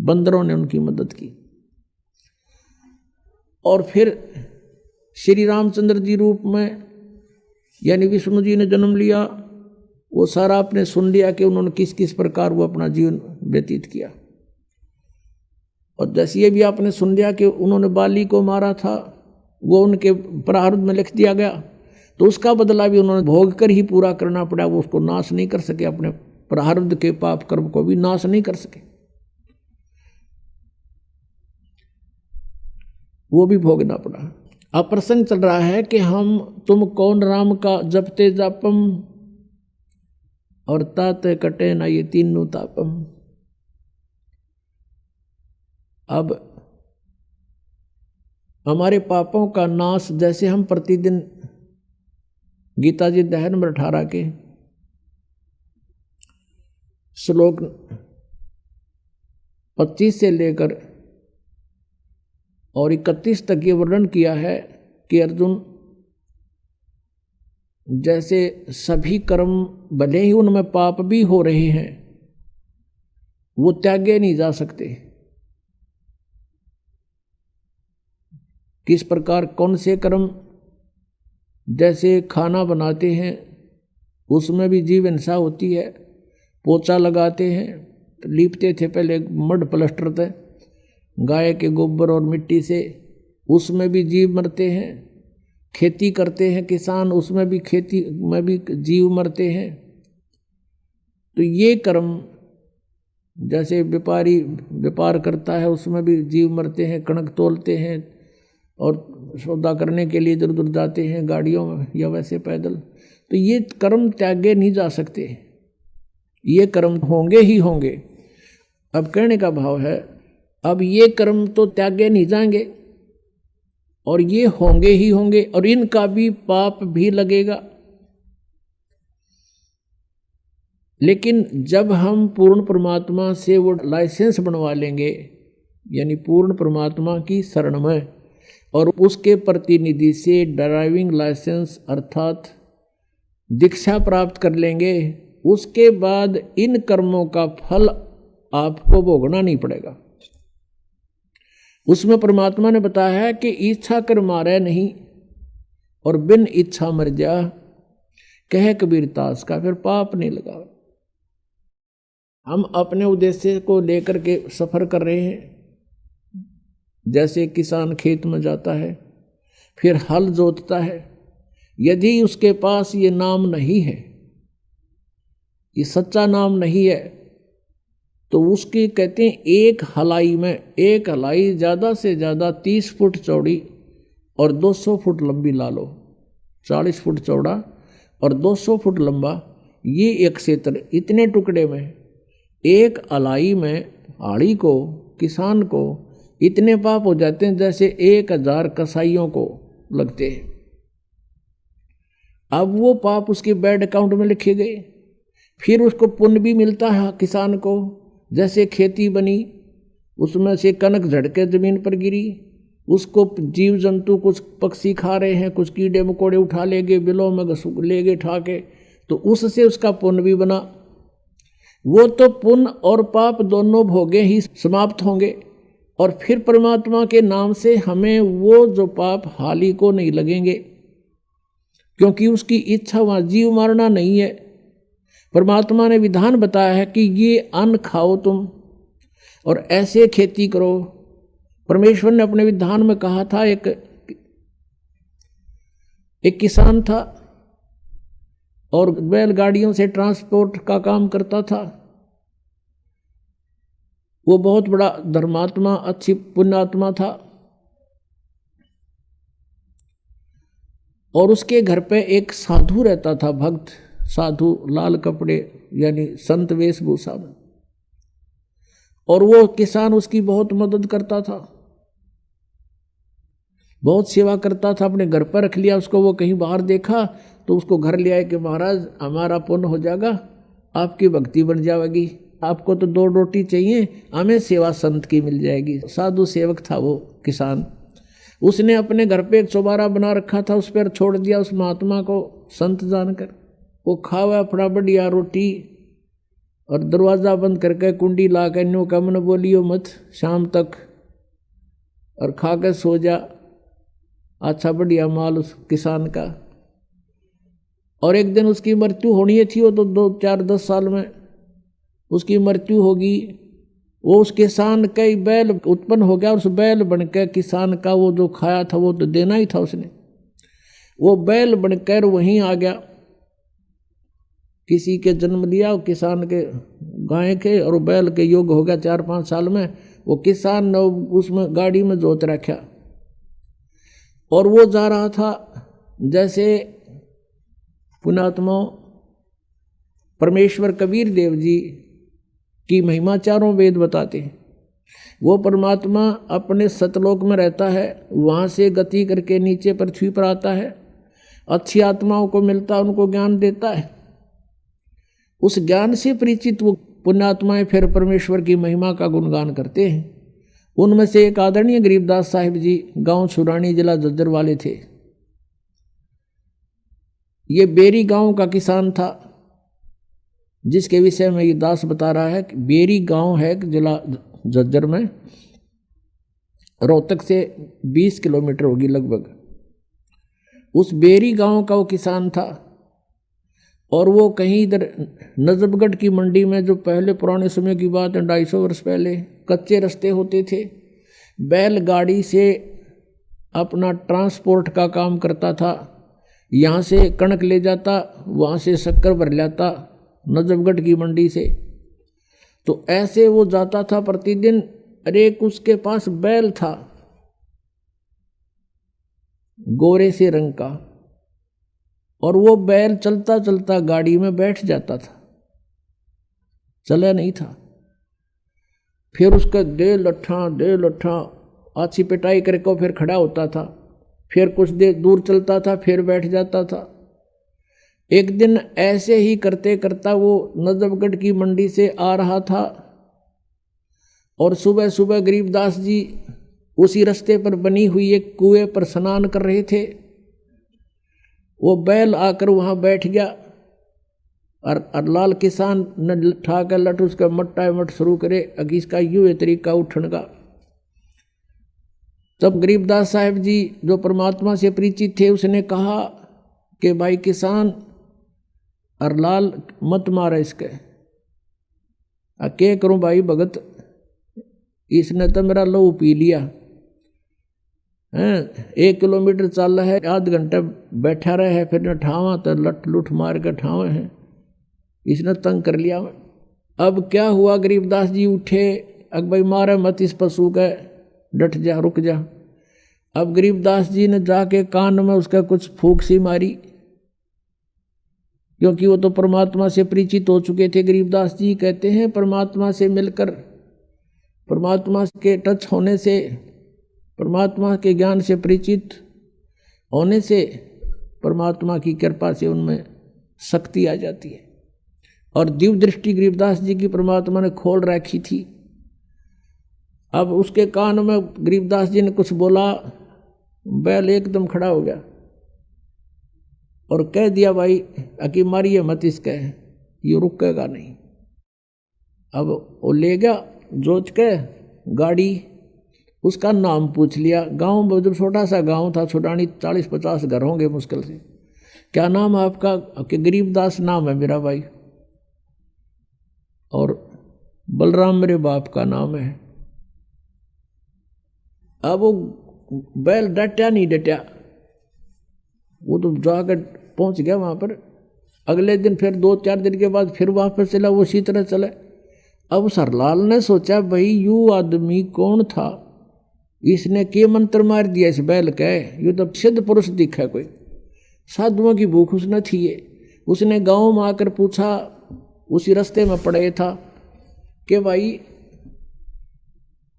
बंदरों ने उनकी मदद की। और फिर श्री रामचंद्र जी रूप में यानी विष्णु जी ने जन्म लिया। वो सारा आपने सुन लिया कि उन्होंने किस किस प्रकार वो अपना जीवन व्यतीत किया। और जैसे ये भी आपने सुन लिया कि उन्होंने बाली को मारा था, वो उनके प्रारब्ध में लिख दिया गया, तो उसका बदला भी उन्होंने भोग कर ही पूरा करना पड़ा। वो उसको नाश नहीं कर सके, अपने प्रारब्ध के पाप कर्म को भी नाश नहीं कर सके, वो भी भोगना पड़ा। अब प्रसंग चल रहा है कि तुम कौन राम का जपते जापम और ताते कटे ना ये तीनों तापम। अब हमारे पापों का नाश, जैसे हम प्रतिदिन गीता जी अध्याय नंबर 18 के श्लोक 25 से लेकर और 31 तक ये वर्णन किया है कि अर्जुन, जैसे सभी कर्म भले ही उनमें पाप भी हो रहे हैं, वो त्यागे नहीं जा सकते। किस प्रकार, कौन से कर्म, जैसे खाना बनाते हैं उसमें भी जीव हिंसा होती है, पोछा लगाते हैं, लीपते थे पहले मड प्लास्टर थे गाय के गोबर और मिट्टी से, उसमें भी जीव मरते हैं। खेती करते हैं किसान, उसमें भी खेती में भी जीव मरते हैं। तो ये कर्म, जैसे व्यापारी व्यापार करता है उसमें भी जीव मरते हैं, कणक तोलते हैं और सौदा करने के लिए इधर उधर जाते हैं गाड़ियों में या वैसे पैदल। तो ये कर्म त्यागे नहीं जा सकते, ये कर्म होंगे ही होंगे। अब कहने का भाव है, अब ये कर्म तो त्यागे नहीं जाएंगे और ये होंगे ही होंगे, और इनका भी पाप भी लगेगा। लेकिन जब हम पूर्ण परमात्मा से वो लाइसेंस बनवा लेंगे, यानी पूर्ण परमात्मा की शरण में, और उसके प्रतिनिधि से ड्राइविंग लाइसेंस अर्थात दीक्षा प्राप्त कर लेंगे, उसके बाद इन कर्मों का फल आपको भोगना नहीं पड़ेगा। उसमें परमात्मा ने बताया है कि इच्छा कर मारे नहीं और बिन इच्छा मर जा, कह कबीर तास का फिर पाप नहीं लगा। हम अपने उद्देश्य को लेकर के सफर कर रहे हैं। जैसे किसान खेत में जाता है, फिर हल जोतता है, यदि उसके पास ये नाम नहीं है, ये सच्चा नाम नहीं है, तो उसकी कहते हैं एक हलाई में, एक हलाई ज़्यादा से ज़्यादा 30 फुट चौड़ी और 200 फुट लंबी ला लो, 40 फुट चौड़ा और 200 फुट लंबा, ये एक क्षेत्र, इतने टुकड़े में एक हलाई में हाड़ी को, किसान को इतने पाप हो जाते हैं जैसे 1000 कसाईयों को लगते हैं। अब वो पाप उसके बैंक अकाउंट में लिखे गए, फिर उसको पुण्य भी मिलता है किसान को। जैसे खेती बनी, उसमें से कनक झड़के जमीन पर गिरी, उसको जीव जंतु कुछ पक्षी खा रहे हैं, कुछ कीड़े मकोड़े उठा ले गए, बिलों में ले गए ठा के, तो उससे उसका पुण्य भी बना। वो तो पुण्य और पाप दोनों भोगे ही समाप्त होंगे, और फिर परमात्मा के नाम से हमें वो जो पाप हाली को नहीं लगेंगे, क्योंकि उसकी इच्छा वहाँ जीव मारना नहीं है। परमात्मा ने विधान बताया है कि ये अन्न खाओ तुम और ऐसे खेती करो। परमेश्वर ने अपने विधान में कहा था, एक किसान था और बैलगाड़ियों से ट्रांसपोर्ट का काम करता था। वो बहुत बड़ा धर्मात्मा, अच्छी पुण्यात्मा था, और उसके घर पे एक साधु रहता था, भक्त साधु, लाल कपड़े यानी संत वेशभूषा में, और वो किसान उसकी बहुत मदद करता था, बहुत सेवा करता था। अपने घर पर रख लिया उसको, वो कहीं बाहर देखा तो उसको घर ले आए कि महाराज हमारा पुण्य हो जाएगा, आपकी भक्ति बन जाएगी, आपको तो 2 रोटी चाहिए, हमें सेवा संत की मिल जाएगी। साधु सेवक था वो किसान। उसने अपने घर पे एक चौबारा बना रखा था, उस पर छोड़ दिया उस महात्मा को संत जानकर। वो खावा अपना बढ़िया रोटी और दरवाज़ा बंद करके कुंडी ला के नो का मन बोलियो मत शाम तक, और खा के सो जा। अच्छा बढ़िया माल उस किसान का। और एक दिन उसकी मृत्यु होनी थी, वो तो 2, 4, 10 साल में उसकी मृत्यु होगी। वो उस किसान का ही बैल उत्पन्न हो गया, उस बैल बनकर किसान का वो जो खाया था वो तो देना ही था उसने। वो बैल बनकर वहीं आ गया, किसी के जन्म दिया, किसान के गाय के, और बैल के योग हो गया 4-5 साल में। वो किसान ने उसमें गाड़ी में जोत रखा, और वो जा रहा था, जैसे पुण्यात्मा परमेश्वर कबीर देव जी की महिमा चारों वेद बताते हैं। वो परमात्मा अपने सतलोक में रहता है, वहाँ से गति करके नीचे पृथ्वी पर आता है, अच्छी आत्माओं को मिलता है, उनको ज्ञान देता है। उस ज्ञान से परिचित वो पुण्यात्माएं फिर परमेश्वर की महिमा का गुणगान करते हैं। उनमें से एक आदरणीय गरीबदास साहिब जी, गांव छुरानी, जिला झज्जर वाले थे। ये बेरी गांव का किसान था, जिसके विषय में ये दास बता रहा है कि बेरी गांव है जिला झज्जर में, रोहतक से 20 किलोमीटर होगी लगभग। उस बेरी गांव का वो किसान था, और वो कहीं इधर नजफगढ़ की मंडी में, जो पहले पुराने समय की बात है 250 वर्ष पहले, कच्चे रास्ते होते थे, बैलगाड़ी से अपना ट्रांसपोर्ट का काम करता था। यहाँ से कणक ले जाता, वहाँ से शक्कर भर लाता नजफगढ़ की मंडी से। तो ऐसे वो जाता था प्रतिदिन। अरे उसके पास बैल था गोरे से रंग का, और वो बैल चलता चलता गाड़ी में बैठ जाता था, चला नहीं था। फिर उसका दे लट्ठा अच्छी पिटाई करके फिर खड़ा होता था, फिर कुछ देर दूर चलता था, फिर बैठ जाता था। एक दिन ऐसे ही करते करता वो नजफगढ़ की मंडी से आ रहा था, और सुबह सुबह गरीबदास जी उसी रास्ते पर बनी हुई एक कुएं पर स्नान कर रहे थे। वो बैल आकर वहाँ बैठ गया, और लाल किसान ने ठा कर लट उसका मट शुरू करे, अगी इसका यूँ है तरीका उठने का। तब गरीबदास साहिब जी जो परमात्मा से परिचित थे, उसने कहा कि भाई किसान, और लाल मत मारा इसके। क्या करूं भाई भगत, इसने तो मेरा लहू पी लिया है। 1 किलोमीटर चल रहा है, आध घंटा बैठा रहे है, फिर न ठावा तो लट लुट मार के ठावे हैं, इसने तंग कर लिया। अब क्या हुआ, गरीबदास जी उठे, अब भाई मारे मत इस पशु का, डट जा, रुक जा। अब गरीबदास जी ने जाके कान में उसका कुछ फूंक सी मारी, क्योंकि वो तो परमात्मा से परिचित हो चुके थे। गरीबदास जी कहते हैं परमात्मा से मिलकर, परमात्मा के टच होने से, परमात्मा के ज्ञान से परिचित होने से, परमात्मा की कृपा से उनमें शक्ति आ जाती है। और दिव्य दृष्टि गरीबदास जी की परमात्मा ने खोल रखी थी। अब उसके कान में गरीबदास जी ने कुछ बोला, बैल एकदम खड़ा हो गया और कह दिया, भाई अकी मारिए मत इसके, ये रुकेगा नहीं। अब वो ले गया जोत के गाड़ी, उसका नाम पूछ लिया। गांव में जो छोटा सा गांव था छुडानी, 40-50 घर होंगे मुश्किल से। क्या नाम है आपका? कि गरीबदास नाम है मेरा भाई, और बलराम मेरे बाप का नाम है। अब वो बैल डटा नहीं डटा, वो तो जाकर पहुंच गया वहां पर। अगले दिन फिर 2-4 दिन के बाद फिर वापस चला, वो उसी तरह चले। अब सरलाल ने सोचा, भाई यू आदमी कौन था, इसने के मंत्र मार दिया इस बैल के, यू तो सिद्ध पुरुष दिखा, कोई साधुओं की भूख उसने थी। उसने गांव में आकर पूछा, उसी रास्ते में पड़े था, कि भाई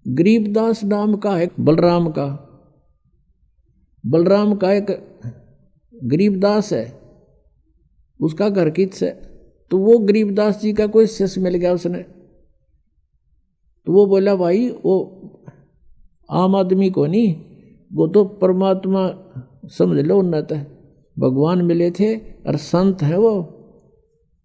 गरीबदास नाम का है बलराम का एक गरीबदास है, उसका घर किस है? तो वो गरीबदास जी का कोई शिष्य मिल गया उसने। तो वो बोला, भाई वो आम आदमी को नहीं, वो तो परमात्मा समझ लो, उन्नत है, भगवान मिले थे और संत है, वो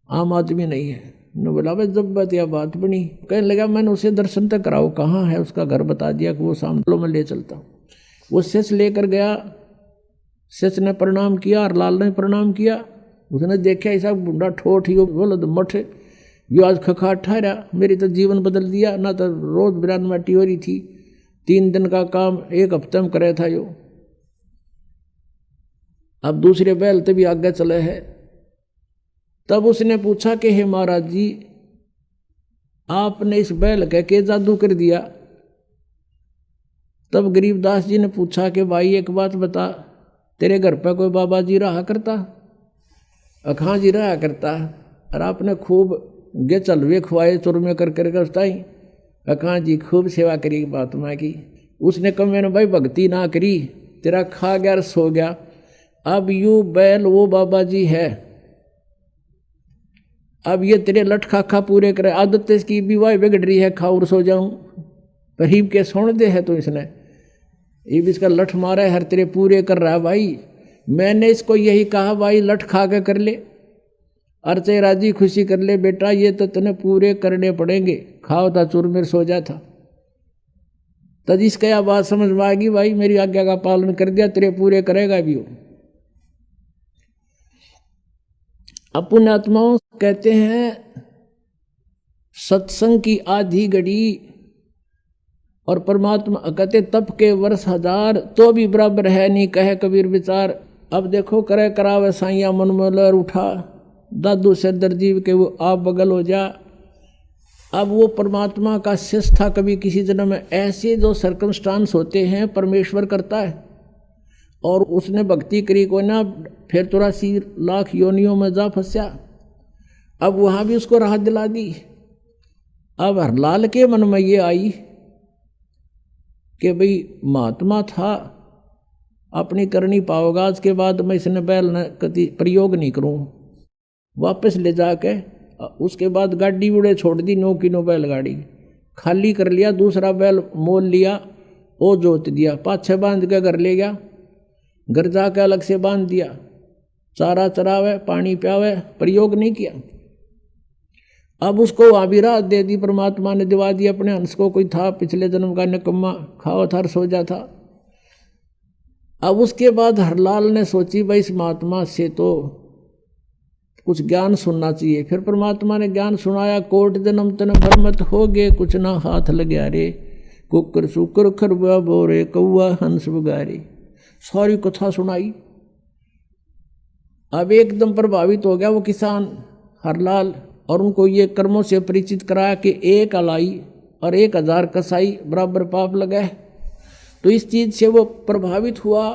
आम आदमी नहीं है। ने बोला, भाई जब बात या बात बनी। कहने लगा, मैंने उसे दर्शन तक कराओ, कहाँ है उसका घर, बता दिया कि वो सामने में ले चलता हूँ। वो शिष्य लेकर गया, शिष्य ने प्रणाम किया और लाल ने प्रणाम किया। उसने देखा ऐसा बुढ़ा ठोठ ही बोलो तो मठ, जो आज खखाट ठहरा, मेरी तो जीवन बदल दिया। ना तो रोज बिरान माटी हो रही थी, 3 दिन का काम 1 हफ्ते में करे था यो। अब दूसरे बैल तभी आगे चले है। तब उसने पूछा कि हे महाराज जी, आपने इस बैल के जादू कर दिया? तब गरीबदास जी ने पूछा कि भाई एक बात बता, तेरे घर पे कोई बाबा जी रहा करता? अखां जी रहा करता, और आपने खूब गे चलवे खुआए चुरमे कर करके उसताई अखां जी खूब सेवा करी महात्मा की। उसने कहा, मैंने भाई भक्ति ना करी, तेरा खा गया और सो गया। अब यू बैल वो बाबा जी है, अब ये तेरे लठ खा पूरे करे। आदत इसकी विवाह बिगड़ रही है, खाऊर सो जाऊं, गरीब के सोने दे है। तो इसने ये भी इसका लठ मारा है, हर तेरे पूरे कर रहा है। भाई मैंने इसको यही कहा, भाई लठ खा के कर ले, अर्चे राजी खुशी कर ले बेटा, ये तो तने पूरे करने पड़ेंगे। खाओ था चूरमेर सो जा था। तब इसका यह बात समझ में आ गई, भाई मेरी आज्ञा का पालन कर दिया, तेरे पूरे करेगा भी वो। अब पुण्यात्माओं कहते हैं, सत्संग की आधी घड़ी और परमात्मा कहते तप के वर्ष 1000 तो भी बराबर है नहीं, कहे कबीर विचार। अब देखो करे करावे साइया मन में लहर उठा, दादू से दर्जीव के वो आप बगल हो जा। अब वो परमात्मा का शिष्य था कभी किसी जन्म में। ऐसे जो सर्कमस्टांस होते हैं परमेश्वर करता है, और उसने भक्ति करी को ना, फिर 84 लाख योनियों में जा फंसा। अब वहाँ भी उसको राहत दिला दी। अब हरलाल के मन में ये आई कि भाई महात्मा था, अपनी करनी पाओगा, आज के बाद मैं इसने बैल न कति प्रयोग नहीं करूँ। वापस ले जाके उसके बाद गाड़ी उड़े छोड़ दी, 9 की 9 बैलगाड़ी खाली कर लिया, दूसरा बैल मोल लिया, वो जोत दिया, पाछे बांध के घर ले गया। घर जाके अलग से बांध दिया, चारा चरावे पानी प्यावे, प्रयोग नहीं किया। अब उसको वहाँ भी राहत दे दी, परमात्मा ने दिवा दी अपने हंस को। कोई था पिछले जन्म का निकम्मा, खाओ था सो जा था। अब उसके बाद हरलाल ने सोची, भाई इस महात्मा से तो कुछ ज्ञान सुनना चाहिए। फिर परमात्मा ने ज्ञान सुनाया, कोट जन्म तन भरमत हो गए, कुछ ना हाथ लगे रे, कुकर सुकर खरबा बोरे, कौआ हंस बगारे, सारी कथा सुनाई। अब एकदम प्रभावित हो गया वो किसान हरलाल, और उनको ये कर्मों से परिचित कराया कि 1 अलाई और 1000 कसाई बराबर पाप लगा है। तो इस चीज़ से वो प्रभावित हुआ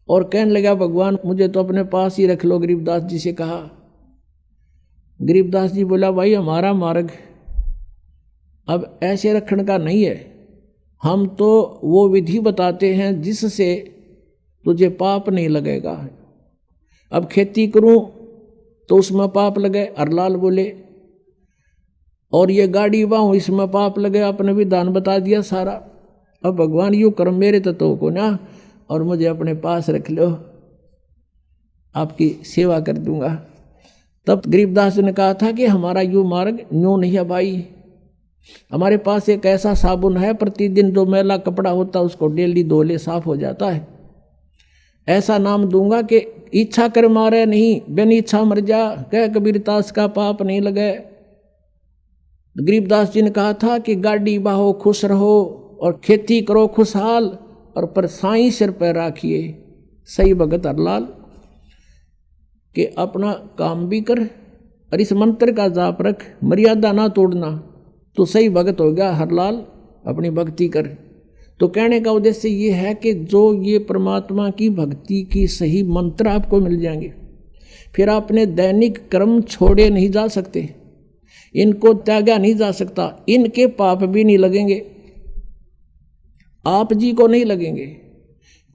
और कहने लगा, भगवान मुझे तो अपने पास ही रख लो। गरीबदास जी से कहा। गरीबदास जी बोला, भाई हमारा मार्ग अब ऐसे रखने का नहीं है, हम तो वो विधि बताते हैं जिससे तुझे पाप नहीं लगेगा। अब खेती करूं तो उसमें पाप लगे। हरलाल बोले, और ये गाड़ी बाहू इसमें पाप लगे, आपने विधान बता दिया सारा। अब भगवान यूँ कर्म मेरे तत्व को ना और मुझे अपने पास रख लो, आपकी सेवा कर दूंगा। तब गरीबदास ने कहा था कि हमारा यूँ मार्ग यूँ नहीं है भाई, हमारे पास एक ऐसा साबुन है, प्रतिदिन जो मैला कपड़ा होता है उसको डेली धो ले, साफ हो जाता है। ऐसा नाम दूंगा कि इच्छा कर मारे नहीं, बिन इच्छा मर जा, कह कबीरदास का पाप नहीं लगे। गरीबदास जी ने कहा था कि गाड़ी बाहो खुश रहो और खेती करो खुशहाल, और पर साईं सिर पर राखिए सही भगत हरलाल, कि अपना काम भी कर और इस मंत्र का जाप रख, मर्यादा ना तोड़ना, तो सही भगत हो गया हरलाल, अपनी भक्ति कर। तो कहने का उद्देश्य ये है कि जो ये परमात्मा की भक्ति की सही मंत्र आपको मिल जाएंगे, फिर आपने दैनिक कर्म छोड़े नहीं जा सकते, इनको त्यागा नहीं जा सकता, इनके पाप भी नहीं लगेंगे, आप जी को नहीं लगेंगे।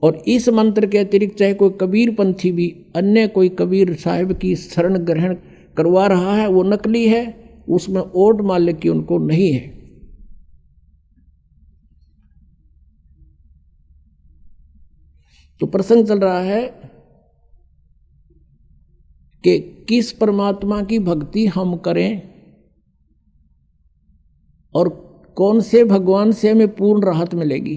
और इस मंत्र के अतिरिक्त चाहे कोई कबीर पंथी भी अन्य कोई कबीर साहिब की शरण ग्रहण करवा रहा है, वो नकली है, उसमें ओट मालिक की उनको नहीं है। तो प्रसंग चल रहा है कि किस परमात्मा की भक्ति हम करें और कौन से भगवान से हमें पूर्ण राहत मिलेगी।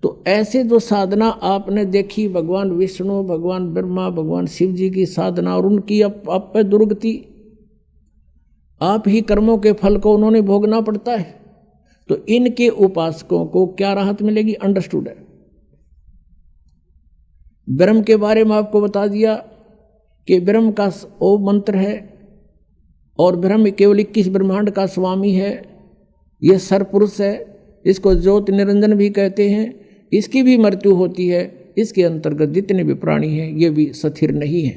तो ऐसे जो साधना आपने देखी, भगवान विष्णु, भगवान ब्रह्मा, भगवान शिव जी की साधना, और उनकी आप पे दुर्गति, आप ही कर्मों के फल को उन्होंने भोगना पड़ता है। तो इनके उपासकों को क्या राहत मिलेगी, अंडरस्टूड है। ब्रह्म के बारे में आपको बता दिया कि ब्रह्म का ओ मंत्र है, और ब्रह्म केवल 21 ब्रह्मांड का स्वामी है, यह सरपुरुष है, इसको ज्योति निरंजन भी कहते हैं। इसकी भी मृत्यु होती है, इसके अंतर्गत जितने भी प्राणी हैं ये भी स्थिर नहीं है।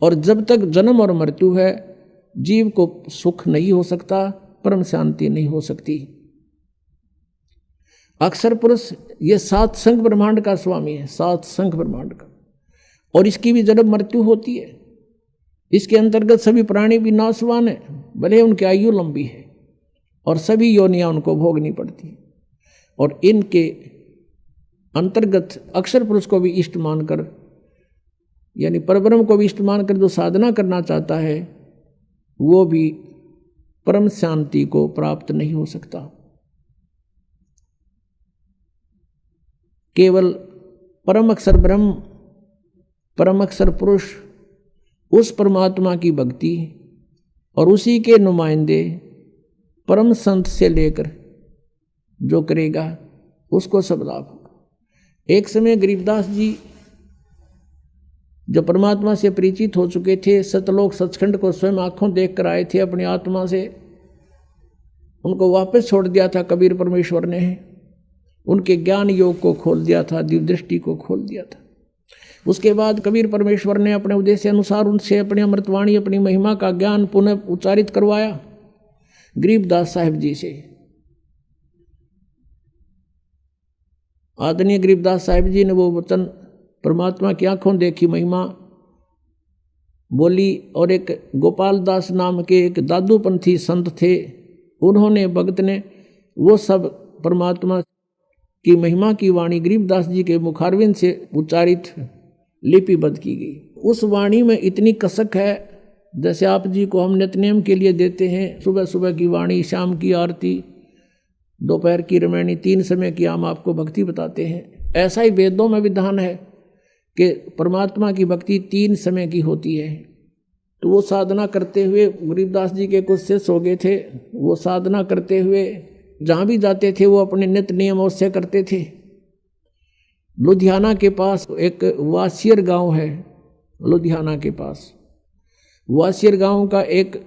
और जब तक जन्म और मृत्यु है, जीव को सुख नहीं हो सकता, परम शांति नहीं हो सकती। अक्षर पुरुष ये 7 संघ ब्रह्मांड का स्वामी है, 7 संघ ब्रह्मांड का, और इसकी भी जन्म मृत्यु होती है। इसके अंतर्गत सभी प्राणी भी नाशवान है, भले उनकी आयु लंबी है, और सभी योनियां उनको भोगनी पड़ती है। और इनके अंतर्गत अक्षर पुरुष को भी इष्ट मानकर, यानी परब्रह्म को भी इष्ट मानकर जो साधना करना चाहता है, वो भी परम शांति को प्राप्त नहीं हो सकता। केवल परम अक्षर ब्रह्म, परम अक्षर पुरुष, उस परमात्मा की भक्ति और उसी के नुमाइंदे परम संत से लेकर जो करेगा उसको सब लाभ होगा। एक समय गरीबदास जी जो परमात्मा से परिचित हो चुके थे, सतलोक सचखंड को स्वयं आंखों देख कर आए थे अपनी आत्मा से, उनको वापस छोड़ दिया था कबीर परमेश्वर ने, उनके ज्ञान योग को खोल दिया था, दिव्य दृष्टि को खोल दिया था। उसके बाद कबीर परमेश्वर ने अपने उद्देश्य अनुसार उनसे अपनी अमृतवाणी, अपनी महिमा का ज्ञान पुनः उच्चारित करवाया गरीबदास साहिब जी से। आदरणीय गरीबदास साहिब जी ने वो वचन परमात्मा की आंखों देखी महिमा बोली, और एक गोपाल दास नाम के एक दादूपंथी संत थे, उन्होंने, भगत ने, वो सब परमात्मा की महिमा की वाणी गरीबदास जी के मुखारविंद से उच्चारित लिपिबद्ध की गई। उस वाणी में इतनी कसक है, जैसे आप जी को हम नित्यनेम के लिए देते हैं, सुबह सुबह की वाणी, शाम की आरती, दोपहर की रामायणी, 3 समय की हम आपको भक्ति बताते हैं। ऐसा ही वेदों में विधान है कि परमात्मा की भक्ति 3 समय की होती है। तो वो साधना करते हुए गरीबदास जी के कुछ शिष्य हो गए थे, वो साधना करते हुए जहाँ भी जाते थे वो अपने नित्य नियम अवश्य करते थे। लुधियाना के पास एक वासियर गांव है, लुधियाना के पास वासियर गांव का एक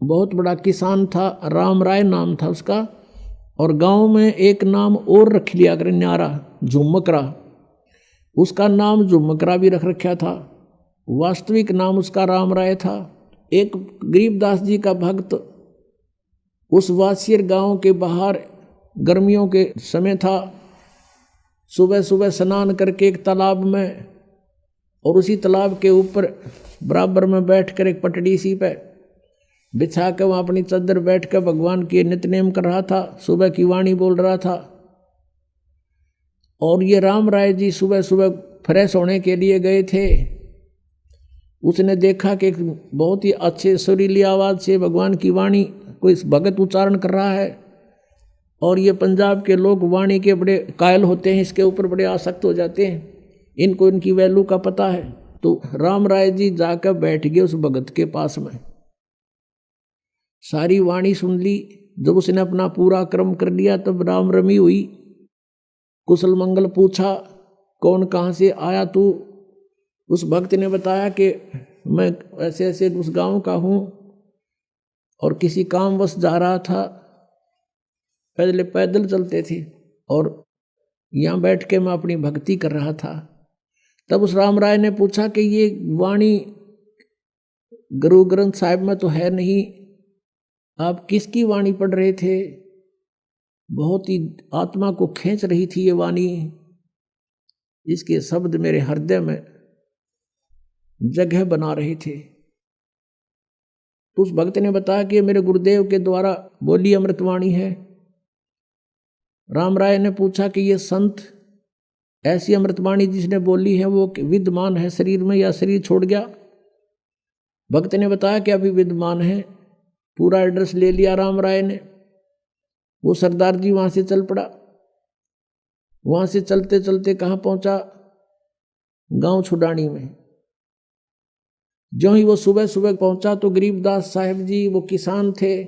बहुत बड़ा किसान था, राम राय नाम था उसका, और गांव में एक नाम और रख लिया कर, न्यारा, झुमकरा, उसका नाम झुमकरा भी रख रखा था, वास्तविक नाम उसका राम राय था। एक गरीबदास जी का भक्त उस वासियर गांव के बाहर गर्मियों के समय था, सुबह सुबह स्नान करके एक तालाब में, और उसी तालाब के ऊपर बराबर में बैठकर एक पटड़ी सी पे बिछा कर वहाँ अपनी चद्दर बैठ कर भगवान के नित्यनेम कर रहा था, सुबह की वाणी बोल रहा था। और ये राम राय जी सुबह सुबह फ्रेश होने के लिए गए थे। उसने देखा कि एक बहुत ही अच्छे सुरीली आवाज़ से भगवान की वाणी कोई भगत उच्चारण कर रहा है, और ये पंजाब के लोग वाणी के बड़े कायल होते हैं, इसके ऊपर बड़े आसक्त हो जाते हैं, इनको इनकी वैल्यू का पता है। तो राम राय जी जाकर बैठ गए उस भगत के पास में, सारी वाणी सुन ली। जब उसने अपना पूरा कर्म कर लिया तब राम रमी हुई, कुशल मंगल पूछा, कौन कहाँ से आया तू? उस भक्त ने बताया कि मैं ऐसे ऐसे उस गांव का हूँ और किसी कामवश जा रहा था, पहले पैदल चलते थे और यहाँ बैठ के मैं अपनी भक्ति कर रहा था। तब उस राम राय ने पूछा कि ये वाणी गुरु ग्रंथ साहिब में तो है नहीं, आप किसकी वाणी पढ़ रहे थे? बहुत ही आत्मा को खींच रही थी ये वाणी, इसके शब्द मेरे हृदय में जगह बना रहे थे। तो उस भक्त ने बताया कि मेरे गुरुदेव के द्वारा बोली अमृतवाणी है। राम राय ने पूछा कि ये संत ऐसी अमृतवाणी जिसने बोली है वो विद्यमान है शरीर में या शरीर छोड़ गया? भक्त ने बताया कि अभी विद्यमान है। पूरा एड्रेस ले लिया राम राय ने। वो सरदार जी वहाँ से चल पड़ा। वहाँ से चलते चलते कहाँ पहुँचा? गांव छुडानी में। जो ही वो सुबह सुबह पहुँचा तो गरीबदास साहब जी वो किसान थे,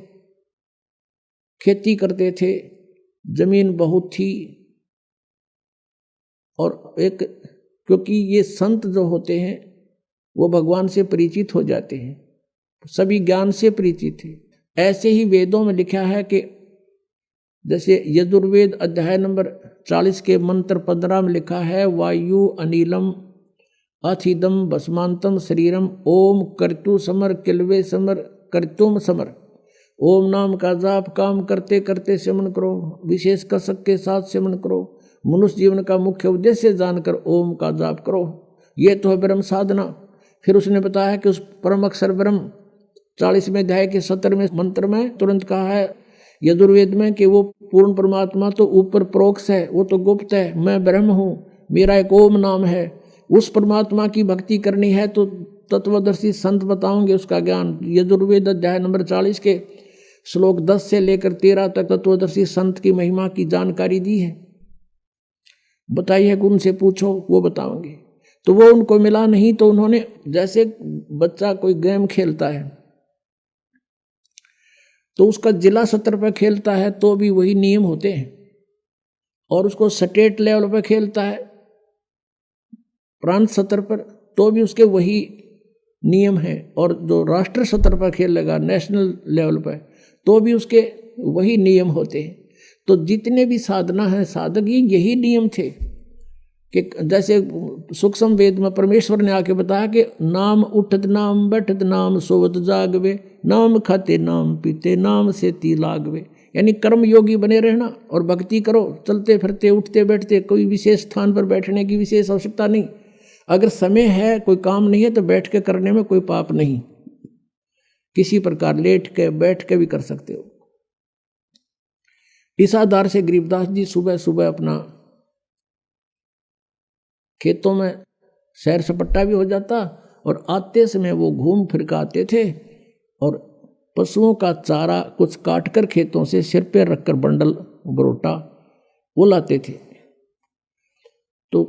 खेती करते थे, जमीन बहुत थी। और एक क्योंकि ये संत जो होते हैं वो भगवान से परिचित हो जाते हैं, सभी ज्ञान से परिचित थे। ऐसे ही वेदों में लिखा है कि जैसे यजुर्वेद अध्याय नंबर 40 के मंत्र 15 में लिखा है, वायु अनिलम अथिदम भस्मांतम शरीरम ओम कर्तु समर किलवे समर कर्तुम समर। ओम नाम का जाप काम करते करते सेवन करो, विशेष कसक के साथ सेवन करो। मनुष्य जीवन का मुख्य उद्देश्य जानकर ओम का जाप करो, ये तो है ब्रह्म साधना। फिर उसने बताया कि उस परम अक्षर ब्रह्म 40वें अध्याय के 17वें मंत्र में तुरंत कहा है यजुर्वेद में कि वो पूर्ण परमात्मा तो ऊपर प्रोक्ष है, वो तो गुप्त है, मैं ब्रह्म हूँ, मेरा एक ओम नाम है। उस परमात्मा की भक्ति करनी है तो तत्वदर्शी संत बताओगे उसका ज्ञान। यजुर्वेद अध्याय नंबर 40 के श्लोक 10 से लेकर 13 तक तत्वदर्शी संत की महिमा की जानकारी दी है, बताई है। उनसे पूछो वो बताओगे। तो वो उनको मिला नहीं, तो उन्होंने जैसे बच्चा कोई गेम खेलता है तो उसका जिला स्तर पर खेलता है तो भी वही नियम होते हैं, और उसको स्टेट लेवल पर खेलता है प्रांत स्तर पर तो भी उसके वही नियम हैं, और जो राष्ट्र स्तर पर खेलेगा नेशनल लेवल पर तो भी उसके वही नियम होते हैं। तो जितने भी साधना है साधक यही नियम थे कि जैसे सूक्ष्म वेद में परमेश्वर ने आके बताया कि नाम उठत नाम बैठत नाम सोवत जागवे, नाम खाते नाम पीते नाम से ती लागवे। यानी कर्म योगी बने रहना और भक्ति करो, चलते फिरते उठते बैठते, कोई विशेष स्थान पर बैठने की विशेष आवश्यकता नहीं। अगर समय है कोई काम नहीं है तो बैठ के करने में कोई पाप नहीं, किसी प्रकार लेट के बैठ के भी कर सकते हो। इस आधार से गरीबदास जी सुबह सुबह अपना खेतों में सैर सपट्टा भी हो जाता और आते समय वो घूम फिर के आते थे और पशुओं का चारा कुछ काट कर खेतों से सिर पे रखकर बंडल बरोटा वो लाते थे। तो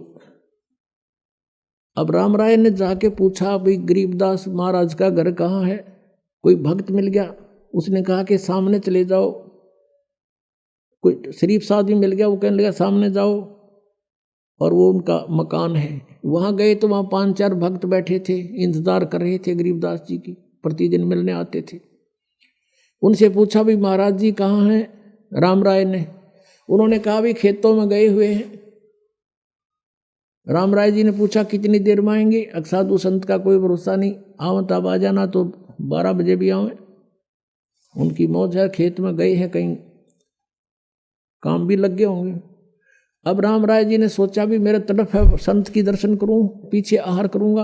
अब राम राय ने जाके पूछा, भाई गरीबदास महाराज का घर कहाँ है? कोई भक्त मिल गया, उसने कहा कि सामने चले जाओ। कोई शरीफ साहब भी मिल गया, वो कहने लगा सामने जाओ, और वो उनका मकान है। वहाँ गए तो वहाँ 5-4 भक्त बैठे थे, इंतजार कर रहे थे गरीबदास जी की, प्रतिदिन मिलने आते थे। उनसे पूछा, भाई महाराज जी कहाँ हैं? राम राय ने। उन्होंने कहा, भाई खेतों में गए हुए हैं। राम राय जी ने पूछा, कितनी देर में आएंगे? साधु संत का कोई भरोसा नहीं, आओ तब आ जाना, तो 12 बजे भी आए। उनकी मौज है, खेत में गए हैं, कहीं काम भी लग गए होंगे। अब राम राय जी ने सोचा, भी मेरे तरफ है, संत की दर्शन करूं, पीछे आहार करूंगा।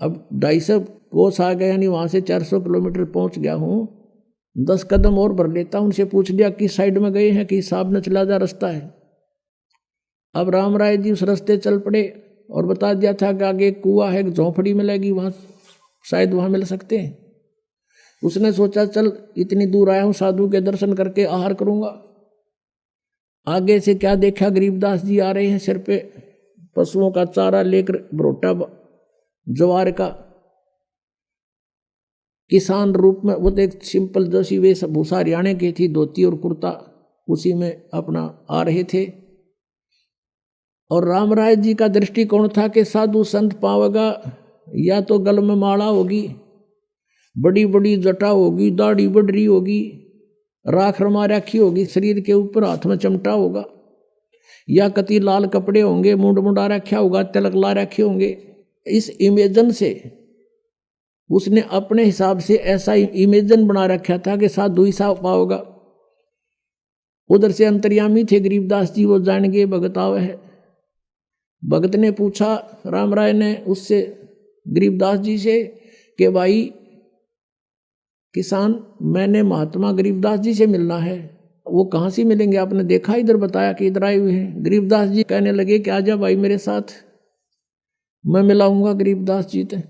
अब 250 कोस आ गए, यानी वहाँ से 400 किलोमीटर पहुँच गया हूँ। 10 कदम और भर लेता हूँ। उनसे पूछ लिया किस साइड में गए हैं, कि साहब ने चला जा रास्ता है। अब राम राय जी उस रास्ते चल पड़े और बता दिया था कि आगे एक कुआं है, एक झोंपड़ी मिलेगी, वहाँ शायद वहाँ मिल सकते हैं। उसने सोचा चल इतनी दूर आया हूँ, साधु के दर्शन करके आहार करूँगा। आगे से क्या देखा, गरीबदास जी आ रहे हैं, सिर पे पशुओं का चारा लेकर, बरोटा ज्वार का, किसान रूप में। वो तो एक सिंपल जैसी वेशभूषा हरियाणा की थी, धोती और कुर्ता, उसी में अपना आ रहे थे। और राम राय जी का दृष्टिकोण था कि साधु संत पावेगा या तो गल में माला होगी, बड़ी बड़ी जटा होगी, दाढ़ी बढ़ी होगी, राख रमा रखी होगी, शरीर के ऊपर हाथ में चमटा होगा, या कति लाल कपड़े होंगे, मुंड मुंडा रखा होगा, तिलक ला रखे होंगे। इस इमेजन से उसने अपने हिसाब से ऐसा इमेजन बना रखा था कि साधु ही साफ पाओगा। उधर से अंतर्यामी थे गरीबदास जी, वो जान गए भगत आवे है। भगत ने पूछा, राम राय ने उससे, गरीबदास जी से, कि भाई किसान, मैंने महात्मा गरीबदास जी से मिलना है। वो कहाँ से मिलेंगे, आपने देखा? इधर बताया कि इधर आए हुए हैं। गरीबदास जी कहने लगे कि आजा भाई मेरे साथ, मैं मिलाऊंगा गरीबदास जी से,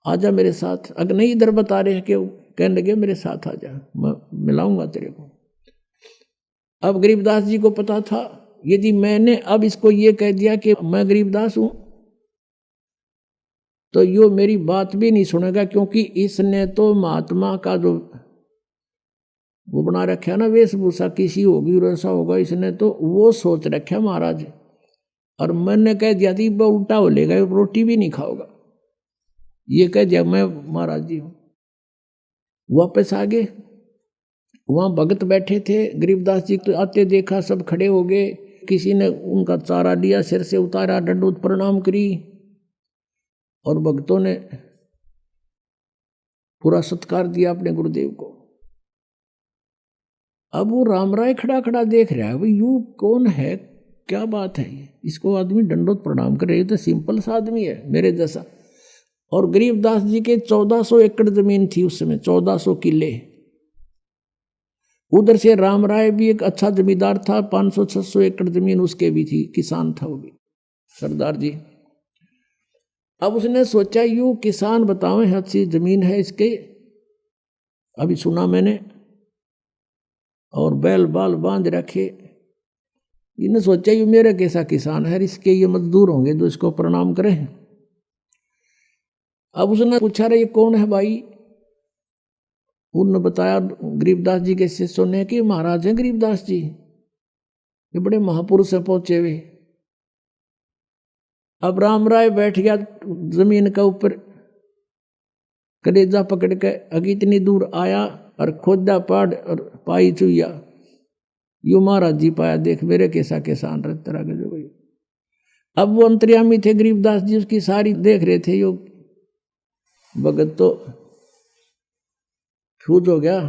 आजा मेरे साथ। अगर नहीं इधर बता रहे हैं कि, कहने लगे मेरे साथ आजा, मैं मिलाऊंगा तेरे को। अब गरीबदास जी को पता था, यदि मैंने अब इसको ये कह दिया कि मैं गरीबदास हूं, तो यो मेरी बात भी नहीं सुनेगा, क्योंकि इसने तो महात्मा का जो वो बना रखा ना वेशभूषा, किसी होगी और ऐसा होगा, इसने तो वो सोच रखा महाराज। और मैंने कह दिया थी वो उल्टा हो लेगा, रोटी भी नहीं खाओगा, ये कह दिया मैं महाराज जी हूँ। वापस आ गए, वहाँ भगत बैठे थे। गरीबदास जी तो आते देखा, सब खड़े हो गए। किसी ने उनका चारा लिया, सिर से उतारा, दंडोत प्रणाम करी, और भक्तों ने पूरा सत्कार दिया अपने गुरुदेव को। अब वो राम राय खड़ा खड़ा देख रहा है, भाई यू कौन है, क्या बात है ये, इसको आदमी दंडोत प्रणाम कर रहे, ये तो सिंपल सा आदमी है मेरे जैसा। और गरीबदास जी के 1400 एकड़ जमीन थी उस समय, 1400 किले। उधर से राम राय भी एक अच्छा जमींदार था, 500-600 एकड़ जमीन उसके भी थी, किसान था वो भी, सरदार जी। अब उसने सोचा यूं किसान बताओ अच्छी जमीन है इसके, अभी सुना मैंने, और बैल बाल बांध रखे। इन्हें सोचा यूं मेरा कैसा किसान है, इसके ये मजदूर होंगे जो इसको प्रणाम करें। अब उसने पूछा रे ये कौन है भाई? उन्होंने बताया गरीबदास जी के शिष्यों ने कि महाराज हैं गरीबदास जी, ये बड़े महापुरुष से पहुंचे हुए। अब राम राय बैठ गया जमीन का ऊपर, कलेजा पकड़ के, अगी इतनी दूर आया और खोदा पाड़ और पाई चुया, यू महाराज जी पाया, देख मेरे कैसा किसान रहता रहा जो भाई। अब वो अंतर्यामी थे गरीबदास जी, उसकी सारी देख रहे थे। यो भगत तो फ्यूज हो गया।